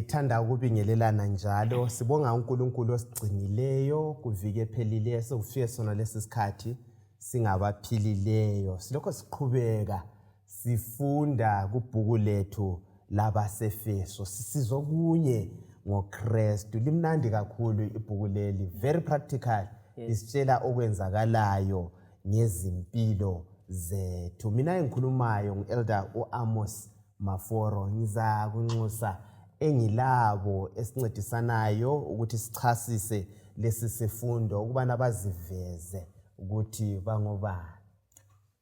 Sithanda ukubingelelana njalo sibonga uNkulunkulu osigcinileyo kuvike phelileyo sekufike sona lesi sikhathi singabaphilileyo silokho siqhubeka sifunda kubhuku lethu labaseFeso sisizwe kunye ngoKristu limnandi kakhulu ibhuku leli very practical isitshela okwenzakalayo ngezimpilo zethu mina engikhulumayo ngu-Elder uAmos Maforo ngiza kunxusa engilabo esincedisanayo ukuthi sichasise lesi sifundo ukubana baziveze ukuthi bangobani.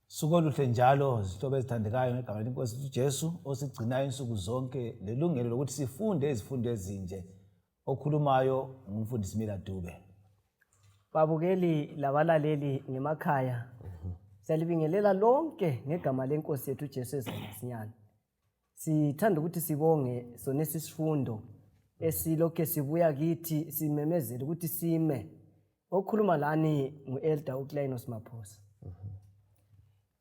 Sukoluhle njalo zihlobo ezithandekayo ngegama lenkosi uJesu osigcinayo insuku zonke lelungelo lokuthi sifunde izifundo ezinje okhulumayo ngumfundisi Ndebele. Babukeli labalaleli ngemakhaya siyalibingelela lonke ngegama lenkosi yethu uJesu ezamasinyane. Sithanda ukuthi sibonge sonesi sifundo esilokho sibuya kithi simemezela ukuthi sime. Okhuluma lani ngu-Elder uKlainos Maphosa.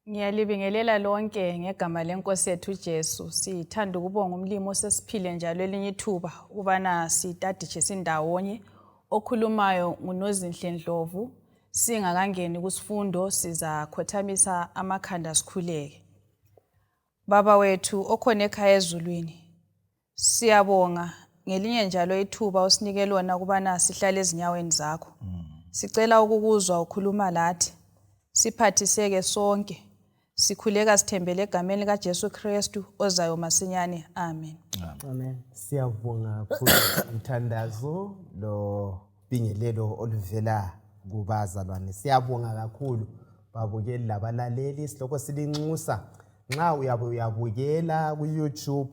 Ngiyalibingelela lonke ngegama lenkosi yethu uJesu. Sithanda ukubonga umlimo osesiphile njalo elinye ithuba ubana sitadishe sindawonye. Okhulumayo nguNozinhle Ndlovu. Singakangeni kusifundo siza khothamisa amakhanda sikhuleke. Baba wethu okhona ekhaya ezulwini. Siyabonga ngelinye njalo ithuba osinike lona kubana sihlale ezinyaweni zakho. Sicela ukukuzwa ukhuluma lathi. Siphathiseke sonke. Sikhuleka sithembele egameni likaJesu Kristu ozayo masinyane. Amen. Amen. Siyabonga kakhulu umthandazo lo bingelelo oluvela kubazalwane. Siyabonga kakhulu babukeli labalaleli silokho silinxusa nxa uyabukela ku YouTube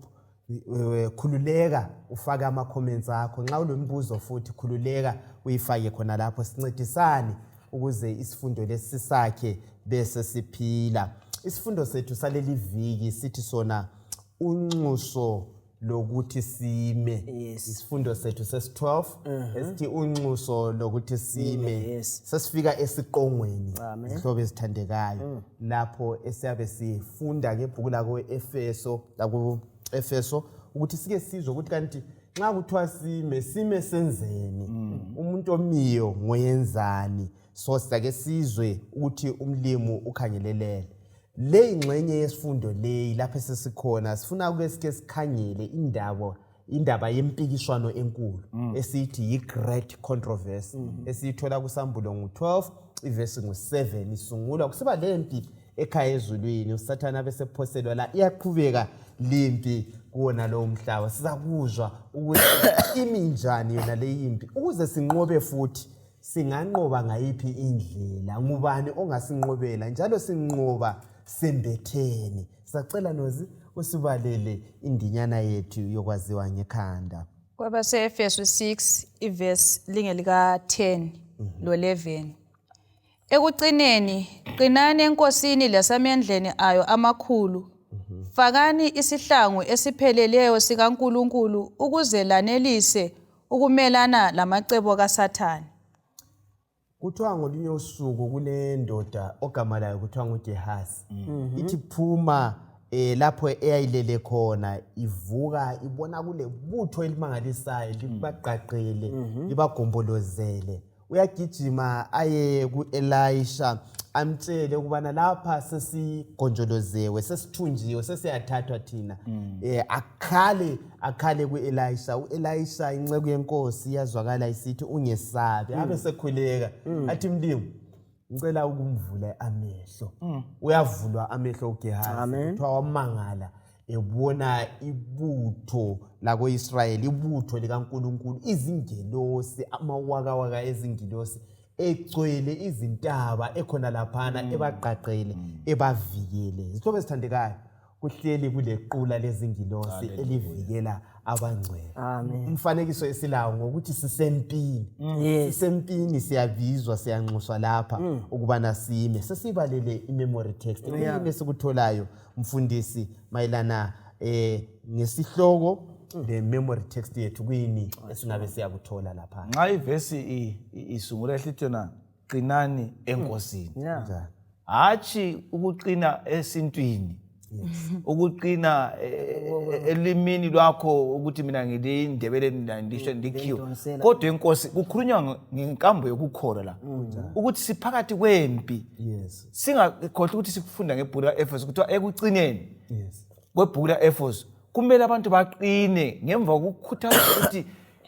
khululeka ufake ama comments akho nxa ulombuzo futhi khululeka uyifake khona lapho sincedisane ukuze isifundo lesi sakhe bese siphila. Isifundo sethu saleli viki sithi sona unxuso lokuthi sime. Isifundo sethu ses-12 esithi unxuso lokuthi sime. Sesifika esiqongweni ihlobo ezithandekayo lapho esiyabe sifunda ngebhuku lako Efeso ukuthi sike sizwe ukuthi kanti nxa kuthiwa sime senzeni umuntu omiyo ngoyenzani so sake sizwe ukuthi umlimo ukhangelelele. Le ingxenye yesifundo leyi lapho sesikhona sifuna ukesike sikhangele indaba yempikiswano enkulu esithi yi-great controversy esiyithola kuSambulo ngo-12 ivesi ngo-7 isungulwa kusiba lempi ekhaya ezulwini uSathane besephoselwa la iyaqhubeka lempi kuona lo mhlaba sizakuzwa ukuthi imi njani yona le impi ukuze sinqobe futhi singanqoba ngayiphi indlela ngubani ongasinqobela njalo sinqoba sembetheni. Sacela Nozi usibalele indinyana yethu yokwaziwa ngekhanda. KwabaseEfeso 6 ivesi lingelika 10 lo 11. Ekucineni qinani enkosini lasamandleni ayo amakhulu. Fakani isihlangu esipheleleyo sikaNkulunkulu ukuze lanelise ukumelana lamacebo kaSathane. Kuthiwa ngolinye usuku kunendoda ogama layo kuthiwa nguGehasi. Ithi phuma lapho eyayilele khona ivuka ibona kule butho elimangalisayo libaqaqele libagombolozele. Uyagijima aye kuElisha amtshele ukubana lapha sesigonjolozewe sesithunjiwe sesiyathathwa thina. Akhale kuElisha. uElisha inceku yenkosi yazwakala isithi ungesabe abe sekhuleka athi mlimi ngicela ukumvula amehlo. Uyavulwa amehlo uGehasi kuthiwa wamangala ebona ibutho lako-Israyeli ibutho likaNkulunkulu izingelosi amawakawaka ezingilosi egcwele izintaba ekhona laphana ebaqaqele ebavikele. Isihlobo esithandekayo kuhleli kulequla lezingilosi elivikela abangcwele. Umfanekiso esilawo ngokuthi sisempini. Sisempini siyabizwa siyanxuswa lapha ukubana sime. Sesibalele imemory text esikutholayo mfundisi mayelana ngesihloko le memory text yethu kuyini esingabe siyakuthola lapha. Nxa ivesi isungula ehlithona qinani enkosini. Hathi ukuqina esintwini ukuqina elimini lwakho ukuthi mina ngilindebele ndisho ndikhiwe kodwa inkosi kukhulunywa ngenkambo yokukholwa la ukuthi siphakathi kwempi singakhohlwa ukuthi sikufunda ngebhuku la-Efeso kuthiwa ekucineni kwebhuku la-Efeso kumele abantu baqine ngemva kokukhuthaza ukuthi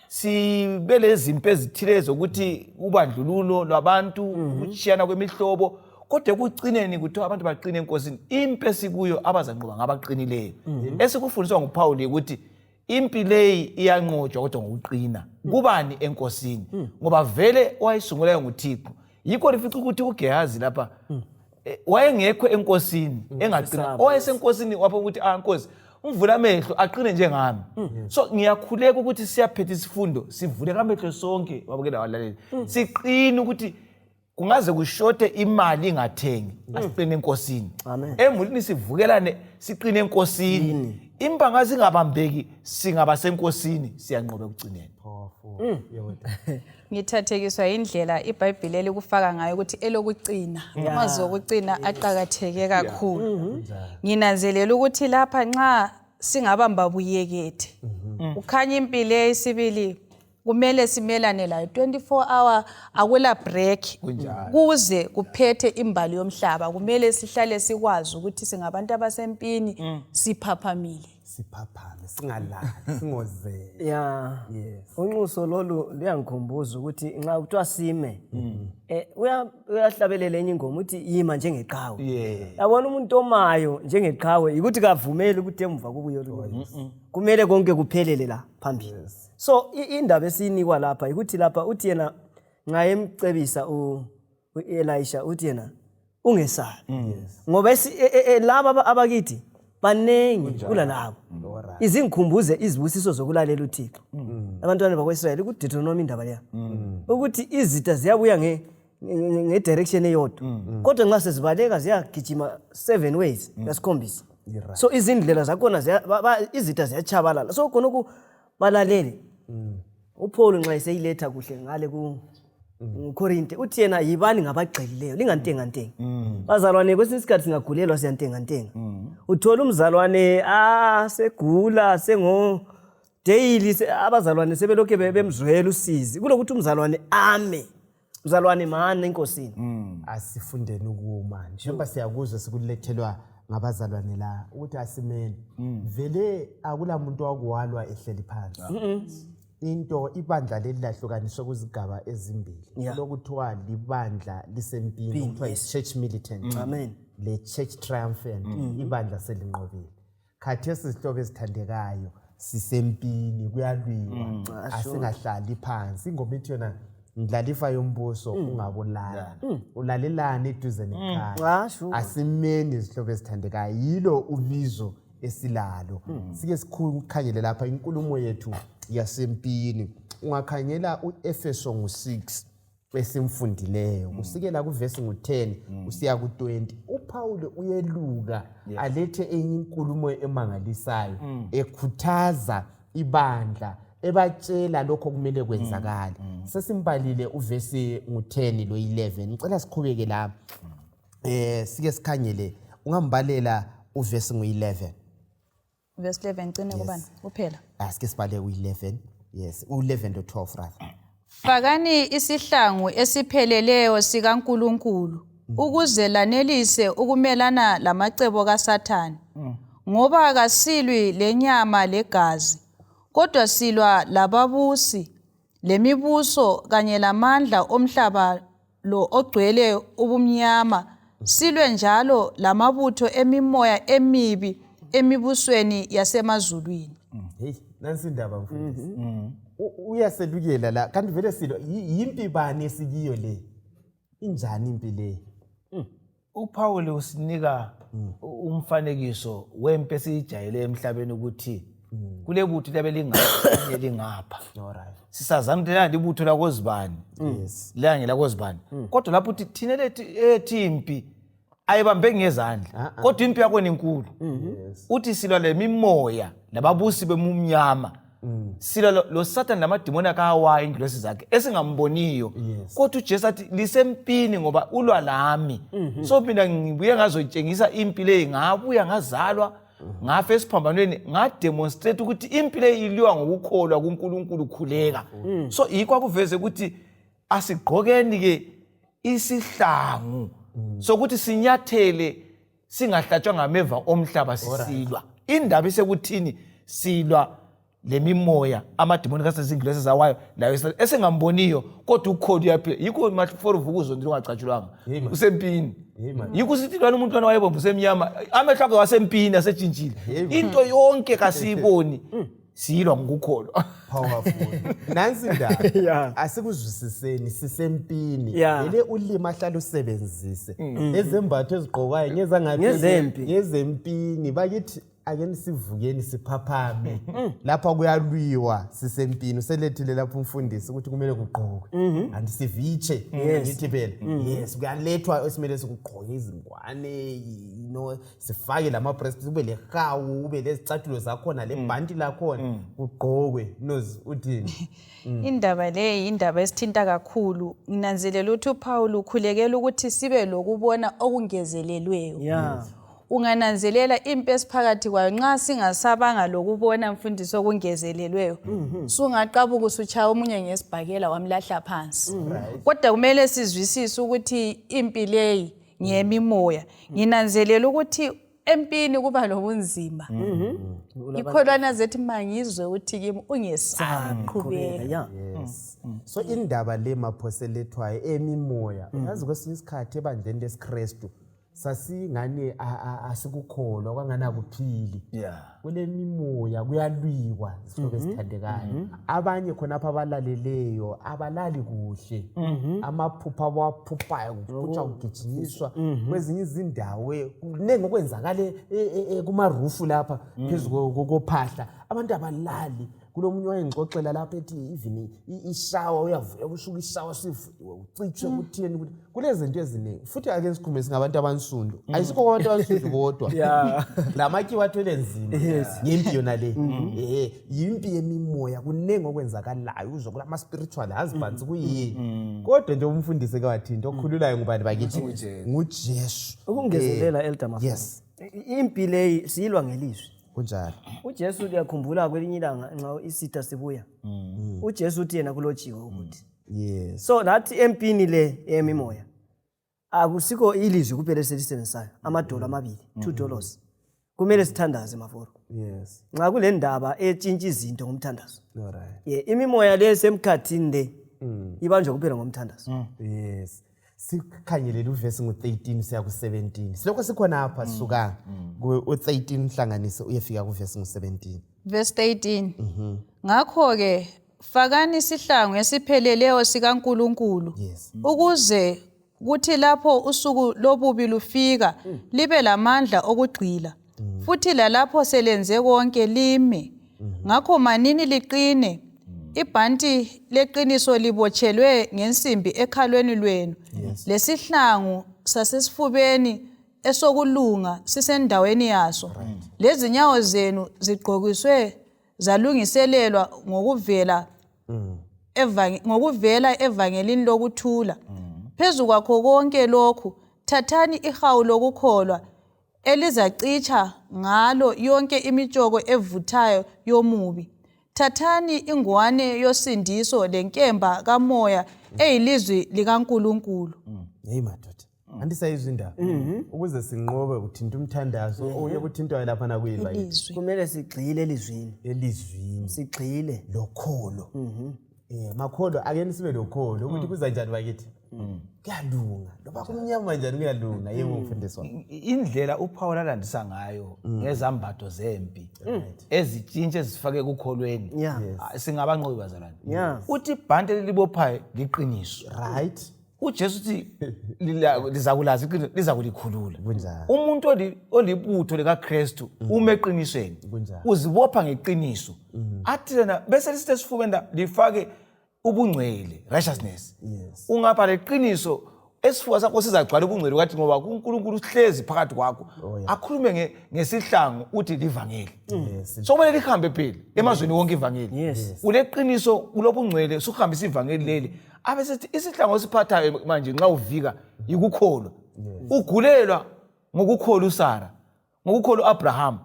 sibe lezimpi ezithile zokuthi ubandlululo lwabantu ukushiyana kwemihlobo kodwa ekucineni kuthiwa abantu baqine enkosini impi esikuyo abazanqoba ngabaqinileyo esikufundiswa nguPaul ukuthi impi leyi iyanqotshwa kodwa ngokuqina kubani enkosini ngoba vele wayisungulayo nguThixo yikho lifica ukuthi uGehazi lapha wayengekho enkosini engaqina owayesenkosini wapha ukuthi Nkosi umvula amehlo aqine njengami so ngiyakhuleka ukuthi siyaphetha isifundo sivule amehlo sonke wabukela walaleli siqine ukuthi kungaze kushote imali ingathengi asiqine enkosini emulini sivukelane siqine enkosini impanga zingabambeki singaba senkosini siyanqoba ekucineni ngithathekiswa indlela iBhayibheli elikufaka ngayo ukuthi elokucina amazwi okucina aqhakatheke kakhulu nginanzelela ukuthi lapha nxa singabamba buyekethe ukhanya impilo esibili kumele simelane layo 24 hour akula break kuze kuphethe imbali yomhlaba kumele sihlale sikwazi ukuthi singabantu abasempini siphaphamile singalali singozele Unxuso lolu liyangikhumbuza ukuthi nxa kuthiwa sime uyahlabelela enye ingoma uthi yima njengeqhawe yabona umuntu omayo njengeqhawe ukuthi kavumeli ukuthi emva kubuye kumele konke kuphelele la phambili so indaba esinikwa lapha ukuthi lapha uthi yena nxa emcebisa uElisha uthi yena ungesabi ngoba laba abakithi banengi kulalabo izingikhumbuze izibusiso zokulalela uThixo abantwana bakwaIsrayeli ukuthi Deuteronomy indaba leya ukuthi izitha ziyabuya ngedirection eyodwa kodwa nxa sezibaleka ziyagijima 7 ways ngasikhombisa so izindlela zakhona izitha ziyachabalala so khona balalele uPaul nxa eseyiletha kuhle ngale kuKorinte uthi yena yibani ngabagxilileyo lingantengantenga bazalwane kwesinye isikhathi singagulelwa siyantengantenga uthola umzalwane segula sengo daily abazalwane sebelokhe bemzwela usizi kulokuthi umzalwane umzalwane mana enkosini asifundeni ukuma njengoba siyakuzwa sikulethelwa ngabazalwane la ukuthi asimeni vele akula muntu wakuwalwa ehleli phansi into ibandla lelahlukaniswa kuzigaba ezimbili lokuthiwa libandla lisempini kuthiwa church militant le church triumphant ibandla selinqobile khathesi isihlobo esithandekayo sisempini kuyalwiwa asingahlali phansi ingoma ithi yona ndlalifa yombuso ungabulala ulalelani eduze nekhaya asimeni isihlobo esithandekayo yilo ubizo esilalo sike sikhangele lapha inkulumo yethu yasempini ungakhangela uEfeso ngo6 esimfundileyo kusikela kuvesi ngo10 usiya ku20 uPaul uyeluka alethe enye inkulumo emangalisayo ekhuthaza ibandla ebatshela lokho kumele kwenzakala sesimbalile uvesi ngo10 lo11 ngicela siqhubeke la sike sikhangele ungambalela uvesi ngo11 verse 11 cine kubani kuphela asike sibale u11 yes u11 to 12 rather fakani isihlangu esipheleleyo sikaNkulunkulu ukuze lanelise ukumelana lamacebo kaSathane ngoba kasilwi lenyama legazi kodwa silwa lababusi lemibuso kanye lamandla omhlaba lo ogcwele ubumnyama silwe njalo lamabutho emimoya emibi emibusweni yasemazulwini hey nansi indaba mfundisi uyaselukela la kanti vele silo yimpi bani esikiyo le injani impi le uPaul usinika umfanekiso wempi esijayele emhlabeni ukuthi kule butho labe lingapha alright sisazana ukuthi landi ibutho lakozibani la ngelakozibani kodwa lapho uthi thina lethi impi ayibambe ngezandla kodwa impi yakho enkulu uthi silwa lemimoya lababusi bemumnyama silwa lo Satan lamadimoni akawayo ingilosi zakhe esingamboniyo kodwa uJesu athi lisempini ngoba ulwa lami so mina ngibuye ngazotshengisa impilo engabuya ngazalwa ngafe esiphambanweni ngademonstrate ukuthi impilo iliwa ngokukholwa kuNkulunkulu khuleka so yikho akuveze ukuthi asigqokeni ke isihlangu sokuthi sinyathele singahlatshwa ngameva omhlaba sisilwa indaba isekuthini silwa lemimoya amadimoni kasezingilosi zawayo layo esengamboniyo kodwa ukholo uyaphila yikho maforo vukuzo ndilo ngacatshulwanga usempini yikho sithi lwana umuntu lwana wayebomvu semnyama amehlo akhe wasempini asejintshile into yonke kasiyiboni silwa ngokukholwa powerful nansi indaba asikuzwisiseni sisempini lele ulimi ahlala usebenzise ezembatho eziqhokwayo ngezempini bakithi ake nisivukeni siphaphame lapha kuyalwiwa sisempini uselethile lapha umfundisi ukuthi kumele kugqokwe anti siviche ngithi phela kuyalethwa esimele sikugqoke izingwane sifake lama breast kube lehawu ube lezicathulo zakhona lebhanti lakhona kugqokwe nozi uthini indaba le indaba esithinta kakhulu nginanzelela ukuthi uPaul ukhulekela ukuthi sibe lokubona okungezelelweyo ungananzelela impi esiphakathi kwayo nxa singasabanga lokubona mfundisi okungezelelweyo sungaqabuka usuchaya omunye ngesibhakela wamlahla phansi kodwa kumele sizwisise ukuthi impi leyi ngiyemimoya nginanzelela ukuthi empini kuba lobunzima ikholwana zethi mangizwe uthi kimi ungesaqhubeka so indaba le maphoselethwayo emimoya yazi kwesinye isikhathi ebandleni lesiKristu sasingane asikukholwa kwangana kuphili kule mimoya kuyalwiwa isihlobo esithandekayo abanye khona apha abalaleleyo abalali kuhle amaphupha awaphuphayo kuphutha kugijinyiswa kwezinye izindawo kunenge okwenzakale kumarufu lapha phezulu kophahla abantu abalali kulomunye wayengixoxela lapha ethi even ishawa uyavuya kushuka ishawa ucitshwe kutheni kulezinto eziningi futhi ake sikhulume singabantu abansundu ayisikho kwabantu abansundu kodwa lamaki wathwele nzima yimpi yona le yimpi yemimoya kunenge okwenzakalayo uzwe kulama spiritual husbands kuyini kodwa nje umfundisi ke wathi into okhululayo ngubani bakithi nguJesu ukungezelela elder mafana impi le siyilwa ngelizwi kunjalo uJesu uyakhumbula kwelinye ilanga nxa isitha sibuya uJesu uthi yena kulotshiwe ukuthi so nathi empini le emimoya akusikho ilizwi kuphela eselisebenzisayo amadola amabili $2 kumele sithandaze maforo nxa kule ndaba etshintsha izinto ngomthandazo imimoya le semkhathini le ibanjwa kuphela ngomthandazo sikhanyelela uvesi ngo-13 siya ku-17 silokho sikhona apha sisuka ku-13 uhlanganise uyefika kuvesi ngo-17 verse 18 ngakho-ke fakani isihlangu esipheleleyo sikaNkulunkulu ukuze kuthi lapho usuku lobubi lufika libe lamandla okugxila futhi lalapho selenze konke lime ngakho manini liqine ibhanti leqiniso libotshelwe ngensimbi ekhalweni lwenu lesihlangu sasesifubeni esokulunga sisendaweni yaso lezinyawo zenu zigqokiswe zalungiselelwa ngokuvela evangelini lokuthula phezu kwakho konke lokhu thathani ihawu lokukholwa elizacitsha ngalo yonke imitshoko evuthayo yomubi thathani ingwane yosindiso lenkemba kamoya eyilizwi likaNkulunkulu hey madoda andisayizwa indaba ukuze sinqobe uthinta umthandazo oye kuthintwa lapha na kuyini kumele sigxile elizwini sigxile lokholo makholo ake sibe lokholo ukuthi kuza njani bakithi kuyalunga loba kumnyama njani kuyalunga yebo mfundisi wami indlela uPaul alandisa ngayo ngezambatho zempi ezitshintshe ezifake kukholweni singabanqobi bazalwane uthi ibhanti lelibophayo liqiniso right uJesu uthi lizakulaza iqiniso lizakulikhulula umuntu olibutho likaKristu umeqinisweni uzibopha ngeqiniso athi lena bese lisesifubeni lifake ubungcwele righteousness ungapha leqiniso esifuba sakho sizagcwala ubungcwele kathi ngoba uNkulunkulu uhlezi phakathi kwakho akhulume ngesihlangu uthi livangeli so kumele lihambe phela emazweni wonke ivangeli uleqiniso kulobungcwele sukuhambisa ivangeli leli abe sithi isihlangu osiphathayo manje nxa uvika yikukholwa ugulelwa ngokukholwa uSara ngokukholwa uAbraham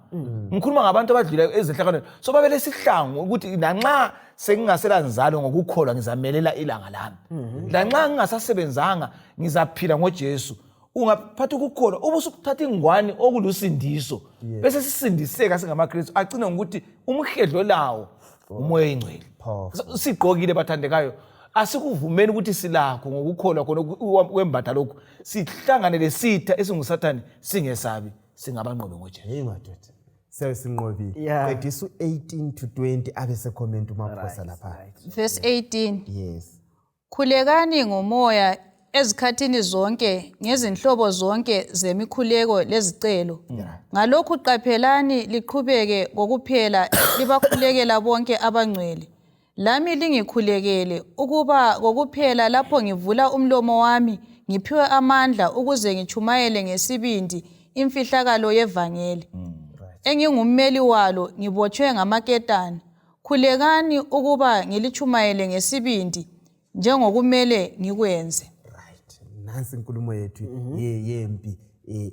ngikhuluma ngabantu abadlula ezehlakalweni so babele sihlangu ukuthi nanxa sengingasela nzalo ngokukholwa ngizamelela ilanga lami lanxa ngingasasebenzanga ngizaphila ngoJesu ungaphatha ukukholwa ubusukuthatha ingwani okulusindiso bese sisindiseka singamaKristu agcina ngokuthi umhedlo lawo umoya oyingcwele sigqokile bathandekayo asikuvumeni ukuthi silakho ngokukholwa khona kwembatha lokho sihlangane lesitha esingusathane singesabi singabanqobe ngoJesu hey madoda sesinqobile qedisa 18 to 20 abe secomment umaphosa lapha verse 18 yes khulekani ngomoya ezikhathini zonke ngezinhlobo zonke zemikhuleko lezicelo ngalokhu qaphelani liqhubeke ngokuphela libakhulekela bonke abangcwele lami lingikhulekele ukuba kokuphela lapho ngivula umlomo wami ngiphiwe amandla ukuze ngichumayele ngesibindi imfihlakalo yevangeli engingummeli walo ngibotshwe ngamaketani khulekani ukuba ngilichumayele ngesibindi njengokumele ngikwenze right nansi inkulumo yethu yempi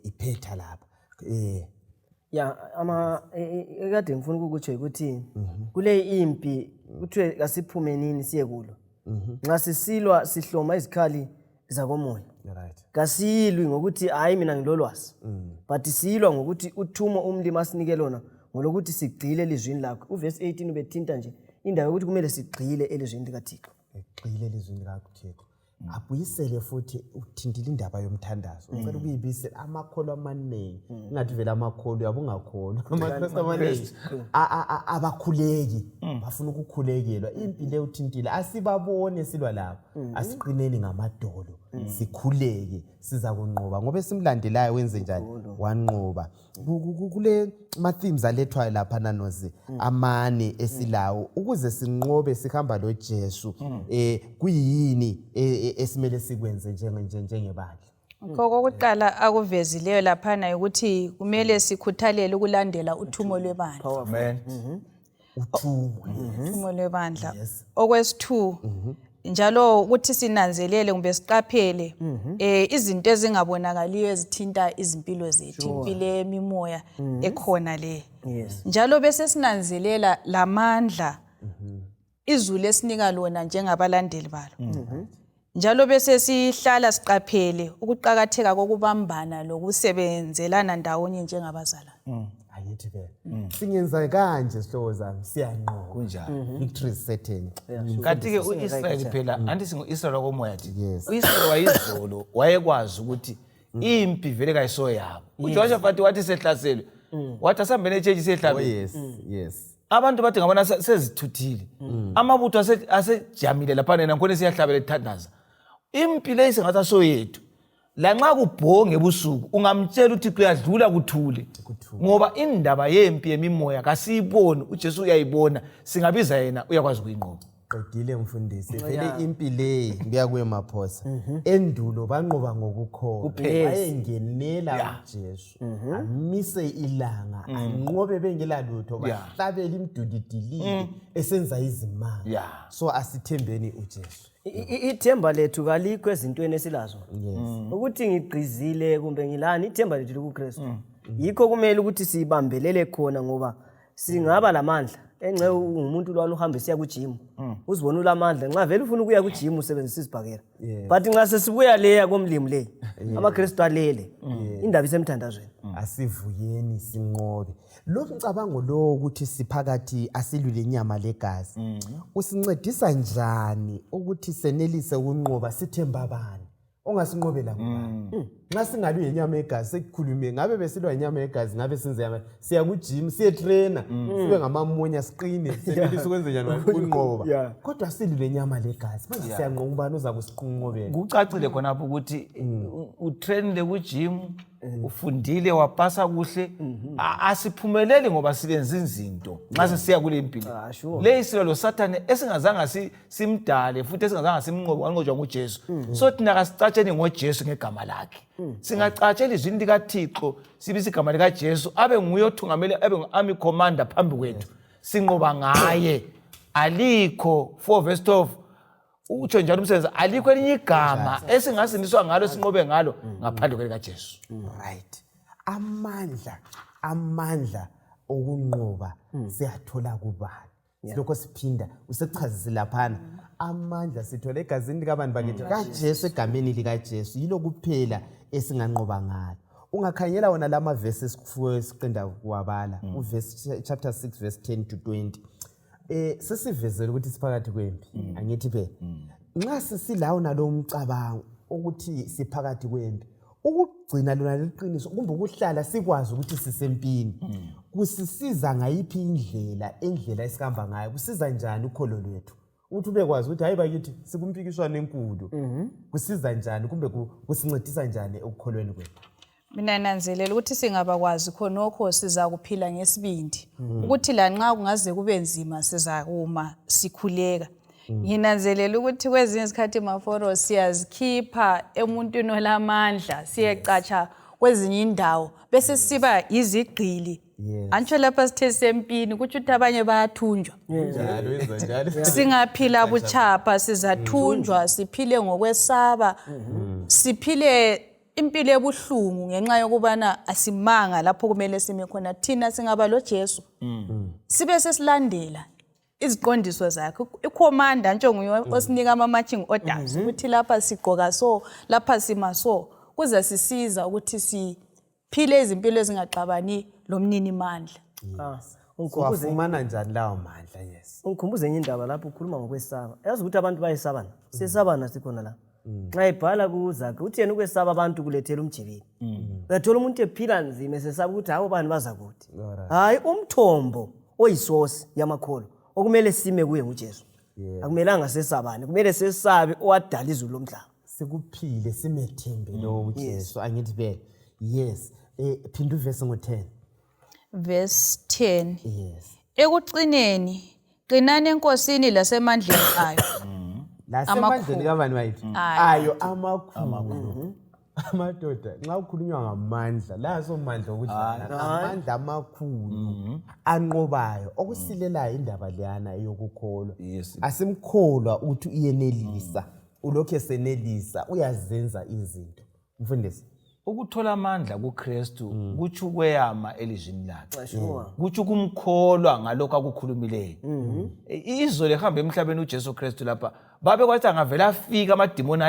iphetha lapha ekade ngifuna ukukutsho ukuthi kule impi kuthiwe kasiphume nini siye kulo nxa sisilwa sihloma izikhali zakomoya right kasilwi ngokuthi hayi mina ngilolwazi but silwa ngokuthi uthumo umlimi asinike lona ngolokuthi sigcile elizwini lakho uverse 18 ubethinta nje indawo ukuthi kumele sigcile elizwini likaThixo egcile elizwini likaThixo abuyisele futhi uthintile indaba yomthandazo ucela ukuyibisela amakholo amaningi ingathi vele amakholo uyabungakholwa amaKristu amaningi abakhuleki bafuna ukukhulekelwa impilo uthintile asibabone silwa lapho asiqineni ngamadolo sikhuleke siza kunqoba ngoba esimlandelayo wenze njani wanqoba kule ma themes alethwa lapha nanozi amane esilawo ukuze sinqobe sihamba loJesu kuyini esimele sikwenze njengebandla kokuqala akuvezileyo laphana ukuthi kumele sikhuthalele ukulandela uthumo lwebandla amen uthumo lwebandla okwesi2 njalo ukuthi sinanzelele kumbe siqaphele izinto ezingabonakaliyo ezithinta izimpilo zethu impilo yemimoya ekhona le njalo bese sinanzelela lamandla izulu esinika lona njengabalandeli balo njalo bese sihlala siqaphele ukuqhakatheka kokubambana lokusebenzelana ndawonye njengabazalwane ayithi ke singenza kanje sihlobo zami siyanqoba kunjani victory is certain kanti ke uIsrael phela anti singu-Israel komoya thi uIsrael wayizolo wayekwazi ukuthi impi vele kayisoyabo uJoshaphat wathi sehlaselwe wathi asambene echechi sehlabe yes abantu bathi ngabona sezithuthile amabutho asejamile lapha nena ngone siyahlabela ethandaza impi le isingathi asoyethu la nxa kubhonge ebusuku ungamtshela ukuthi kuyadlula kuthule ngoba indaba yempi yemimoya kasiyiboni uJesu uyayibona singabiza yena uyakwazi ukuyinqoba qedile mfundisi vele impi le ngiyakuye maphosa endulo banqoba ngokukholwa bayengenela uJesu amise ilanga anqobe bengela lutho bahlabela imdudidilile esenza izimanga so asithembeni uJesu ithemba lethu kalikho ezintweni esilazo ukuthi ngigqizile kumbe ngilani ithemba lethu likuKristu yikho kumele ukuthi sibambelele khona ngoba singaba lamandla engce umuntu lwana uhambe siya kujim uzibona ulamandla nxa vele ufuna ukuya kujim usebenzisa isibhakela but nxa sesibuya leya komlimi le amaKristu alele indaba isemthandazweni asivuyeni sinqobe lo mcabango lo ukuthi siphakathi asilule inyama legazi usincedisa njani ukuthi senelise ukunqoba sithemba abani ongasinqobela ngubani nxa singalu inyama yegazi sekukhulume ngabe besilwa inyama yegazi ngabe senze yama siya ku gym siye trainer sibe ngamamonya siqine senelise ukwenza njani ukunqoba kodwa silule inyama legazi manje siyanqoba ubani oza kusiqinqobela kucacile khona lapho ukuthi utrainile ku gym ufundile wapasa kuhle asiphumeleli ngoba silenza izinto nxa sesiya kule impilo le isilo lo Sathane esingazange simdale futhi esingazange simnqobe nguJesu so thina kasicatsheni ngoJesu ngegama lakhe singacatshela izwini likaThixo sibise igama likaJesu abe nguye othungamele abe ngu-army commander phambi kwethu sinqoba ngaye alikho 4 verse 12 utsho njalo umsebenzi alikho elinye igama esingasindiswa ngalo sinqobe ngalo ngaphandle kwelikaJesu. Right. Amandla okunqoba siyathola kubani? Lokho siphinda usechazise laphana amandla sithola egazini likabani bakithi kaJesu egameni likaJesu yilo kuphela esinganqoba ngalo. Ungakhanyela wona lama verses siqinda kuwabala uverse chapter 6 verse 10 to 20 sesivezela ukuthi siphakathi kwempi angithi phela nxa sisilawo nalo umcabango ukuthi siphakathi kwempi ukugcina lona leqiniso kumbe ukuhlala sikwazi ukuthi sisempini kusisiza ngayiphi indlela esihamba ngayo kusiza njani ukholo lwethu uthi ubekwazi ukuthi hayi bakithi sikumpikiswana enkulu kusiza njani kumbe kusincedisa njani ekukholweni kwethu. Mina nanzelela ukuthi singabakwazi khonokho siza kuphila ngesibindi ukuthi la nxa kungaze kube nzima siza kuma sikhuleka. Nginanzelela ukuthi kwezinye isikhathi maforo siyazikhipha emuntwini olamandla siyecatsha kwezinye indawo bese siba yizigqili antsho lapha sithe sempini kuthi abanye bayathunjwa singaphila buchapha sizathunjwa siphile ngokwesaba siphile impilo ebuhlungu ngenxa yokubana asimanga lapho kumele sime khona thina singaba lo Jesu sibe sesilandela iziqondiso zakhe ikhomanda ntsho nguye osinika ama marching orders ukuthi lapha sigqoka so lapha sima so kuza sisiza ukuthi siphile izimpilo ezingaxabani lomnini mandla. Ungikhumbuzana njani lawo mandla? Yes, ungikhumbuze enye indaba lapho ukhuluma ngokwesaba. Yazi ukuthi abantu bayesabana sesabana sikhona la nxa ibhala kuzakhe uthi yena ukwesaba abantu kulethela umjibini uyathola umuntu ephila nzima esesaba ukuthi hawo bani baza kuthi hayi umthombo oyisosi yamakholo okumele sime kuye nguJesu akumelanga sesabane kumele sesabe owadala izulu lomhlaba sikuphile simethembe lo uJesu angithi vele. Yes, phinda uverse ngo-10 verse 10 yes ekucineni qinani enkosini lasemandleni ayo lasemandleni kabani bayithi ayo amakhulu amadoda nxa ukhulunywa ngamandla laso mandla okudlala amandla amakhulu anqobayo okusilelayo indaba leyana eyokukholwa asimkholwa ukuthi uyenelisa ulokhu esenelisa uyazenza izinto. Mfundisi ukuthola amandla kuKristu kuthi ukweyama elizwini lakhe kuthi ukumkholwa ngalokho akukhulumileyo izolo ehamba emhlabeni uJesu Kristu lapha babe kwathi angavela afika amadimoni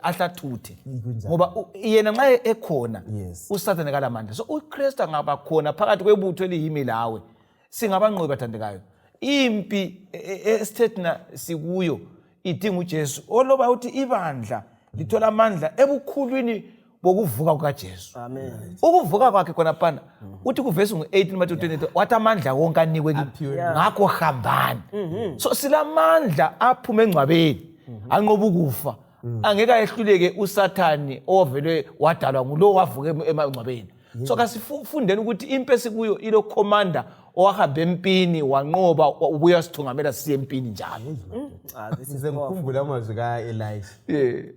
ahlathuthe ngoba yena nxa ekhona uSathane kalamandla so uKristu angaba khona phakathi kwebutho eliyimi lawe singabanqobi bathandekayo impi esithethina sikuyo idinga uJesu oloba uthi ibandla lithola amandla ebukhulwini bokuvuka kukaJesu. Amen. Ukuvuka kwakhe khona phana uthi kuverse ngo-18 Matthew 28 wathi amandla wonke anikwe kimi ngakho hambani. So silamandla aphuma engcwabeni anqoba ukufa angeke ayehluleke uSathane ovele wadalwa ngulo wavuka emangcwabeni. So kasifundeni ukuthi impi esikuyo ilo commander owahamba empini wanqoba ubuya sithungamela siye empini njalo. Size ngikhumbula amazwi kaElisha.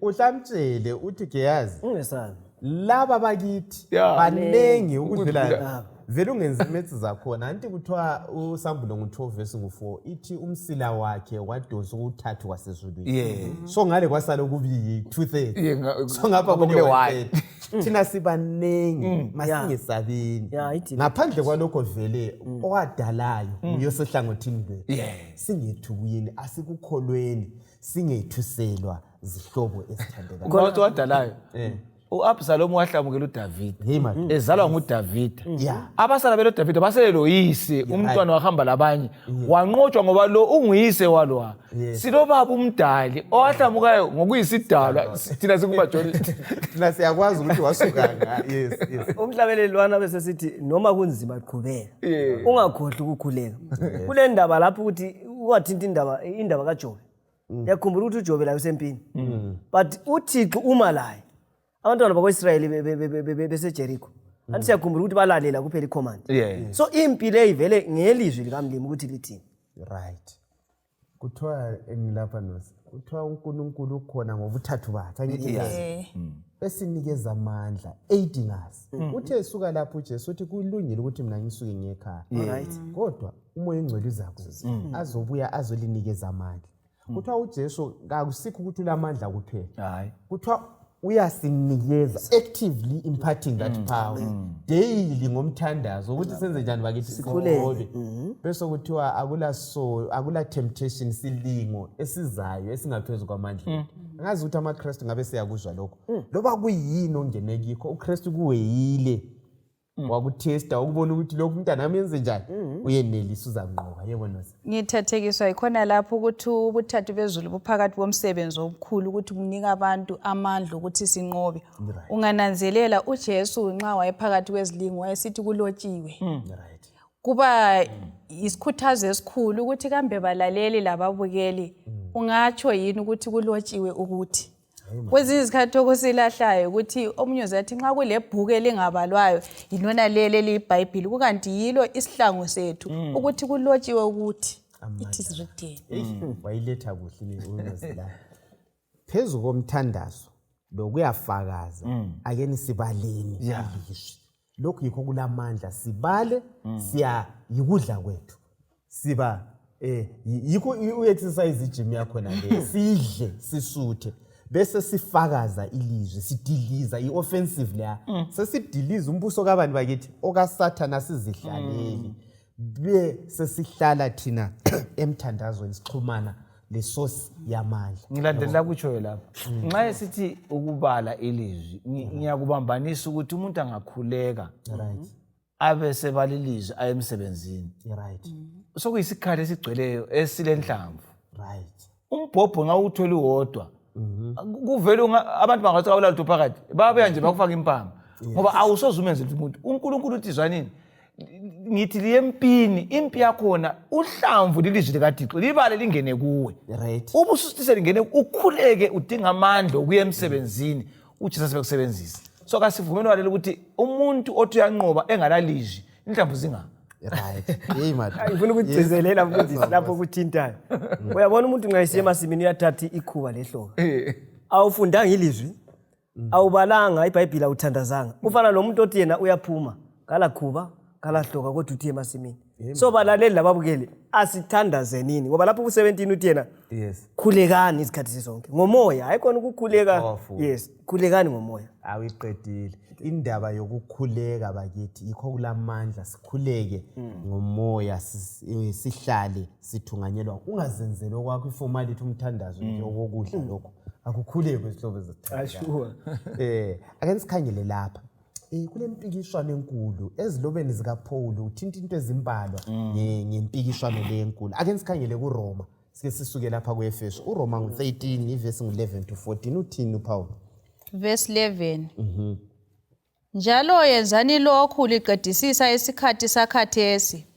Uhlamtshele uthi Gehazi ungesabi laba bakithi banengi ukudlula vele ungenza imetsi zakhona anti kuthiwa usambulo ngo-12 verse ngo-4 ithi umsila wakhe wadosa ukuthathu kwasezulwini so ngale kwasala kubi 2/3 so ngapha kule 1 thina sibanengi masingesabeni ngaphandle kwalokho vele owadalayo uyosehlangothini lwethu singethu kuyini asikukholweni singethuselwa zihlobo esithandekayo kodwa wadalayo uAbsalom wahlamukela uDavid ezalwa nguDavid abasala belo David basele loyise umntwana wahamba labanye wanqotshwa ngoba lo unguyise walwa silobaba umdali owahlamukayo ngokuyisidalwa thina sikubajoli thina siyakwazi ukuthi wasuka yes umhlabelelwana bese sithi noma kunzima qhubeka ungakhohlwa ukukhuleka kule ndaba lapho ukuthi wathinta indaba kaJobe yakhumbula ukuthi uJobe la usempini but uThixo uma laye abantwana bakwaIsrayeli beseJericho anti siyakhumbula ukuthi balalela kuphela icommand Yeah. so impi le ivele ngelizwi likamlimi ukuthi lithini Right. Kuthiwa engilapha nosi. Kuthiwa uNkulunkulu ukhona ngobuthathu bakhe. Angithi esinikeza amandla aiding us. Uthe esuka lapho uJesu uthi kulungile ukuthi mina ngisuke ngekhaya. Right. Kodwa umoya engcwele uzakuza azobuya azolinikeza amandla. Kuthiwa uJesu akusikho ukuthi ulamandla kuphela. Hayi. Kuthiwa uyasinikeza actively imparting that power daily ngomthandazo ukuthi senze njani bakithi sikhuleke bese kuthiwa akula temptation silingo esizayo esingaphezulu kwamandla ngazi ukuthi amaKristu ngabe siyakuzwa lokho loba kuyini ongene kikho uKristu kuweyile wakutesta ukubona ukuthi lokhu umntana amenze njani uyenelisa uzanqoba yebona Ngithathekiswa ikhona lapho ukuthi ubuthathu bezulu buphakathi komsebenzi omkhulu ukuthi kunika abantu amandla ukuthi sinqobe. Ungananzelela uJesu nxa wayephakathi kwezilingo wayesithi kulotshiwe. Kuba isikhuthazo esikhulu ukuthi kambe balaleli lababukeli ungatsho yini ukuthi kulotshiwe ukuthi kwezinye izikhathi okusilahlayo ukuthi omunye uzathi nxa kulebhuku elingabalwayo yilona leli liBhayibheli kukanti yilo isihlangu sethu ukuthi kulotshiwe ukuthi it is written. wayiletha kuhle uNosila phezulu komthandazo lokuyafakaza ake nisibaleni ilizwi lokhu yikho kulamandla sibale siya yikudla kwethu siba yikho uexercise igym yakho nale sidle sisuthe bese sifakaza ilizwi sidiliza ioffensive la sesidiliza umbuso kabani bakithi okaSathana sizihlaleli be sesihlala thina emthandazweni sixhumana lesource yamandla Ngilandelela kutsho lapha nxa esithi ukubala ilizwi ngiyakubambanisa ukuthi umuntu angakhuleka abe sebala ilizwi ayemsebenzini sokuyisikhathi esigcweleyo esilenhlamvu umbhobho ngawuthola uwodwa kuvela abantu bangathi awulalutho phakathi babuya nje bakufaka impama ngoba awusoze umenzele umuntu uNkulunkulu uthi zwanini ngithi liyempini impi yakhona uhlamvu lilizwi likaThixo libale lingene kuwe ubususitise lingene ukhuleke udinga amandla ukuya emsebenzini uJesu sebekusebenzisa so kasivumelane ukuthi umuntu othi uyanqoba engalalizwi inhlamvu zinga hey manje ngifuna ukugcizelela mfundisi lapho kuthintayo uyabona umuntu nxa isemasimini uyathatha ikhuba lehlobo awufundanga ilizwi awubalanga iBhayibheli awuthandazanga ufana lo muntu othi yena uyaphuma kala khuba kala hloka kodwa uthi emasimini so balaleli lababukeli asithandaze nini ngoba lapho ku17 uthi yena khulekani isikhathi sisonke ngomoya hayikhona ukukhuleka khulekani ngomoya awiqedile indaba yokukhuleka bakithi yikho kulamandla sikhuleke ngomoya sihlale sithunganyelwa ungazenzele okwakho iformality umthandazo nje okokudla lokho akukhuleke kwesihlobo zesithandazo ake sikhangele lapha kulempikishwano enkulu ezilobeni zikaPaul uthinta into ezimbalwa ngempikishwano lenkulu ake sikhangele kuRoma sike sisuke lapha kuEfeso uRoma 13 iverse 11 to 14 uthini uPaul Verse 11 Njalo yenzani lokhu liqedisisa isikhathi sakhathesi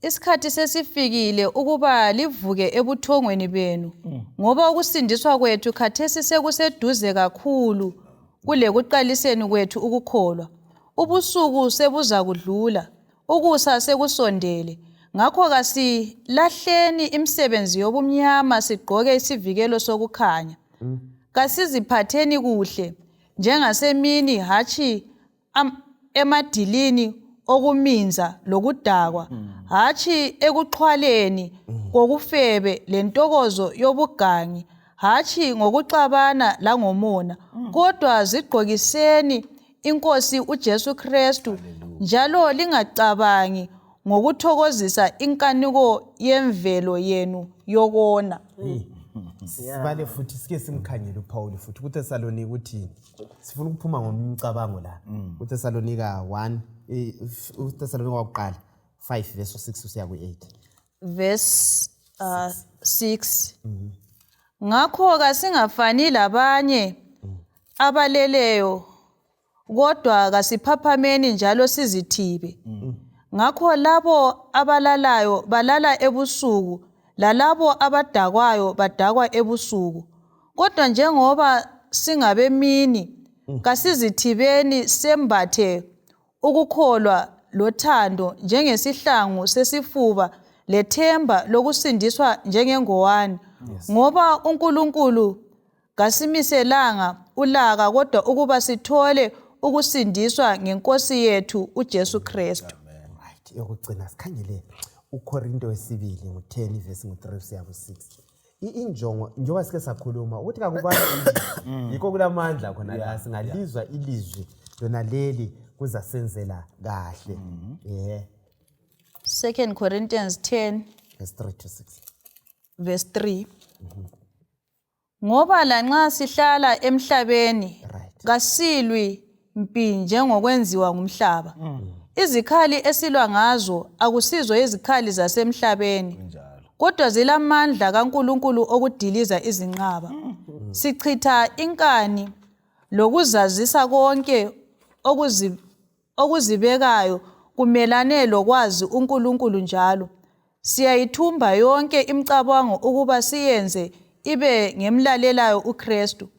isikhathi sesifikile ukuba livuke ebuthongweni benu ngoba ukusindiswa kwethu khathesi sekuseduze kakhulu kule kuqaliseni kwethu ukukholwa ubusuku sebuza kudlula ukusa sekusondele ngakho kasilahleni imisebenzi yobumnyama sigqoke isivikelo sokukhanya kasiziphatheni kuhle njengasemini hathi emadilini okuminza lokudakwa hathi ekuxhwaleni kokufebe lentokozo yobugangi hathi ngokuxabana langomona kodwa zigqokiseni inkosi uJesu Kristu njalo lingacabangi ngokuthokozisa inkaniko yemvelo yenu yokona sibale futhi sike simkhangele uPaul futhi kuThesalonika uthini sifuna ukuphuma ngomcabango la kuThesalonika 1 uThesalonika wokuqala 5 verse 6 usiya ku8 verse 6 ngakho kasingafani labanye abaleleyo kodwa kasiphaphameni njalo sizithibe ngakho labo abalalayo balala ebusuku lalabo abadakwayo badakwa ebusuku kodwa njengoba singabemini kasizithibeni sembathe ukukholwa lothando njengesihlangu sesifuba lethemba lokusindiswa njengengowani ngoba uNkulunkulu kasimiselanga ulaka kodwa ukuba sithole ukusindiswa ngenkosi yethu uJesu Kristu. Right, yokugcina sikhangele uKorinto wesibili ngo-10 verse ngo-3 siya ku-6. Injongo njengoba sike sakhuluma ukuthi kakubani yikho kulamandla khona la singalizwa ilizwi lona leli kuzasenzela kahle. 2 Corinthians 10 verse 3 to 6. verse 3. Ngoba lanxa sihlala emhlabeni kasilwi mpi njengokwenziwa ngumhlaba. Izikhali esilwa ngazo akusizo izikhali zasemhlabeni. Kodwa zilamandla kaNkulunkulu okudiliza izinqaba. Sichitha inkani lokuzazisa konke okuzibekayo kumelane lokwazi uNkulunkulu njalo. Siyayithumba yonke imicabango ukuba siyenze ibe ngemlalelayo uKristu.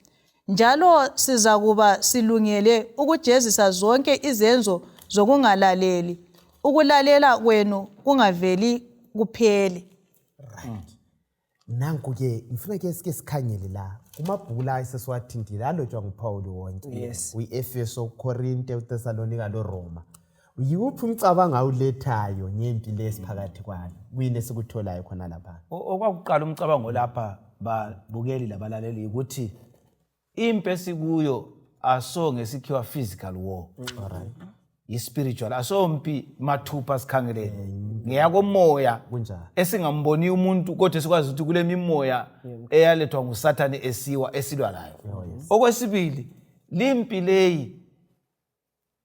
Njalo sizakuba silungele ukujezisa zonke izenzo zokungalaleli. Ukulalela kwenu kungaveli kuphele. Right. Nanku ke ngifuna ke sike sikhangele la kumabhuku la esesiwathintile alotshwa nguPaul wonke. Yes. Uefeso, uKorinte, uThesalonika loRoma. Yiphi umcabango awulethayo ngempi lesiphakathi kwayo? Kuyini esikutholayo khona lapha? Okwakuqala umcabango lapha babukeli labalaleli ukuthi impi esikuyo aso ngesikhiwa physical war. Alright. Spiritual asompi mathupha sikhangelene ngeyakomoya esingamboni umuntu kodwa sikwazi ukuthi kule mimoya eyalethwa nguSathane esilwa layo. Okwesibili limpi leyi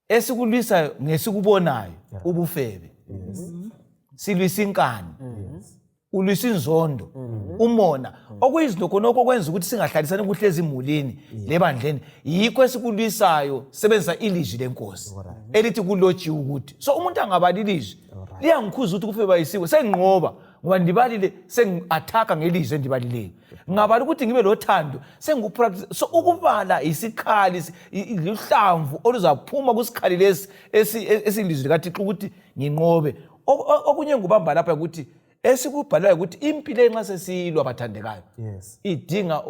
esikulwisa ngesikubonayo ubufebe. Silwisa inkani. Ulwisa inzondo, umona. Okuyizinto khonoko kwenza ukuthi singahlalisani kuhle ezimulini lebandleni. Yikho esikulwisayo sebenzisa ilizwi lenkosi. Elithi kulotshiwe ukuthi so umuntu angabali ilizwi liyangikhuza ukuthi kufeba yisiwe senginqoba ngoba ndibalile sengi-attack ngelizwi endibalileyo. Ngabali ukuthi ngibe lothando sengipractice. So ukubala isikhali ihlamvu oluzaphuma kusikhali lesi esilizwi likaThixo ukuthi nginqobe. Okunye ngubamba lapha ukuthi esikubhalayo ukuthi impilo enxa sesilwa bathandekayo idinga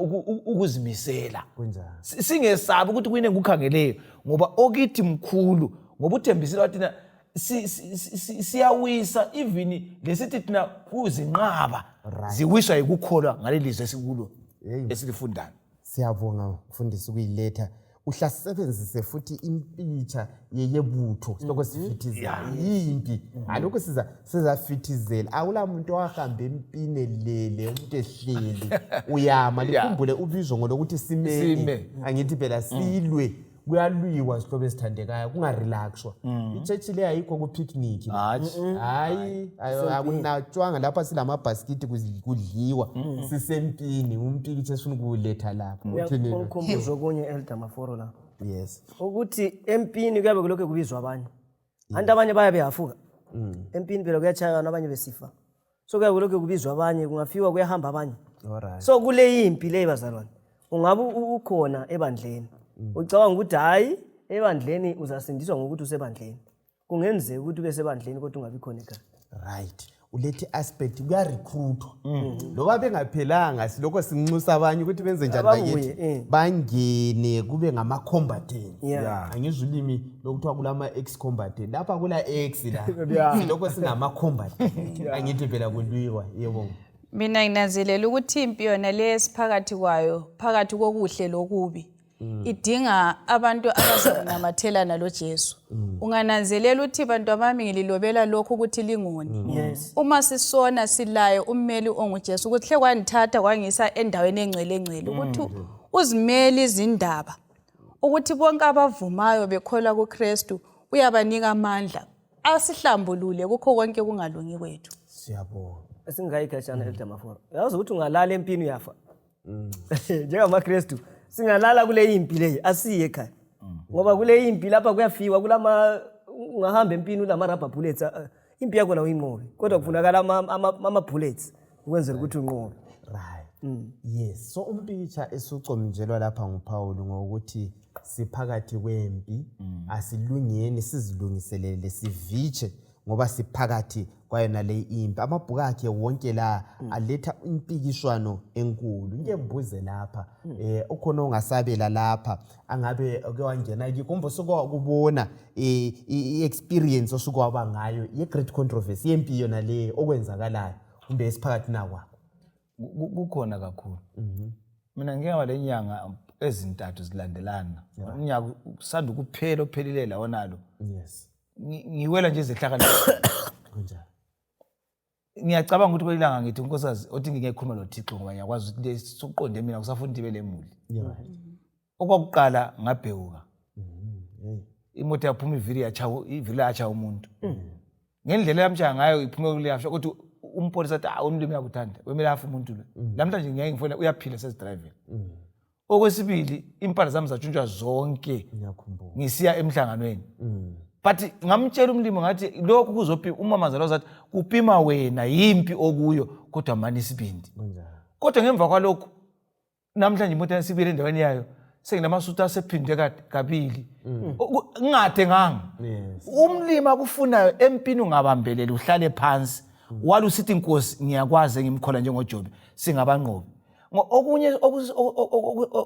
ukuzimisela. Singesabi ukuthi kuyini engikukhangeleyo ngoba okithi mkhulu ngoba uthembisile wathi thina siyawisa even lesithi thina kuzinqaba ziwiswa yikukholwa ngalelizwe esikulo esilifundayo. Siyabonga mfundisi ukuyiletha. Uhlasebenzise futhi impicture yeyebutho lokho sifithizela yimpi alokho sizafithizela awula muntu owahambe empini lele umuntu ehleli uyama likhumbule ubizo ngolokuthi sime angithi phela silwe kuyalwiwa sihlobo esithandekayo kungarelaxwa. Ichurch le ayikho ku picnic hayi akunatshwanga lapha silama basket kudliwa sisempini umpikitshe esifuna ukuletha lapha. Umkhumbuzo kunye Elder Maforo la. Yes. Ukuthi empini kuyabe kulokho kubizwa abanye. Antu abanye baya beyafuka. Empini phela kuyachayana abanye besifa. So kuyabe kulokho kubizwa abanye kungafiwa kuyahamba abanye. Alright. So kule impi le bazalwane. Ungabe ukhona ebandleni. Ucabanga ukuthi hayi ebandleni uzasindiswa ngokuthi usebandleni. Kungenzeka ukuthi ube sebandleni kodwa ungabi khona ekhaya. Right. Ulethi aspect kuya recruitwa. Loba bengaphelanga silokho sinxusa abanye ukuthi benze njani bayethi bangene kube ngama combatant. Angizwe ulimi lokuthiwa kulama ex combatant. Lapha kula ex la. Silokho singama combatant. Angithi phela kulwiwa yebo. Mina nginanzelela ukuthi impi yona lesiphakathi kwayo phakathi kokuhle lokubi. Idinga abantu abazakunamathelana loJesu. Ungananzelela ukuthi bantu abami ngililobela lokho ukuthi lingoni. Uma sisona silaye ummeli onguJesu ukuthi hle kwanithatha kwangisa endaweni engcwele ukuthi uzimeli izindaba ukuthi bonke abavumayo bekholwa kuKristu uyabanika amandla asihlambulule kukho konke kungalungi kwethu. Siyabonga. Esingayigashana Elder Maforo. Yazi ukuthi ungalala empini uyafa. NjengamaKristu singalala kule impi leyo asiye ekhaya. Ngoba kule impi lapha kuyafiwa kulama ungahamba empini ulama rubber bullets impi yakho na uyinqobe kodwa kufunakala ama bullets ukwenzela ukuthi unqobe. Right. Yes. So umpicture esucomjelwa lapha nguPaul ngokuthi siphakathi kwempi asilungeni sizilungiselele sivitshe ngoba siphakathi kwayona le impi. Amabhuku akhe wonke la aletha impikiswano enkulu. Ngeke ngibuze lapha ukhona ongasabela lapha angabe ake wangena kumbe sokubona i-experience osukwaba ngayo ye-great controversy yempi yona le okwenzakalayo kumbe esiphakathi nakwakho. Kukhona kakhulu. Mina ngeke ngaba lenyanga ezintathu zilandelana. Unyaka usanda ukuphela ophelile la onalo. Yes. Ngiwela nje izehlakalo. Kunjani? Ngiyacabanga ukuthi kwelanga ngithi unkosazi othi ngingekhuluma noThixo ngoba ngiyakwazi ukuthi lesuqonde mina kusafuna Ndebele emuli. Yeah. Okwakuqala ngabhekuka. Imoto yaphuma ivili yacha umuntu. Ngendlela yamshaya ngayo iphume kule yafisha ukuthi umpolisi athi umlimi uyakuthanda wemela afa umuntu lo. Namhlanje ngiyeke ngifuna uyaphila sezidriving. Okwesibili impala zami zatshuntsha zonke. Ngiyakhumbula. Ngisiya emhlanganweni. But ngamtshela umlimi ngathi lokhu kuzophi umamazalo zathi kupima wena yimpi okuyo kodwa mani isibindi. Kodwa ngemva kwalokho namhlanje imoto yasibili endaweni yayo senginamasuta asephindwe kabili. Ngade nganga. Umlimi akufunayo empini ungabambelela uhlale phansi. Walusithi inkosi ngiyakwazi ngimkhola njengoJobe singabanqobi. Okunye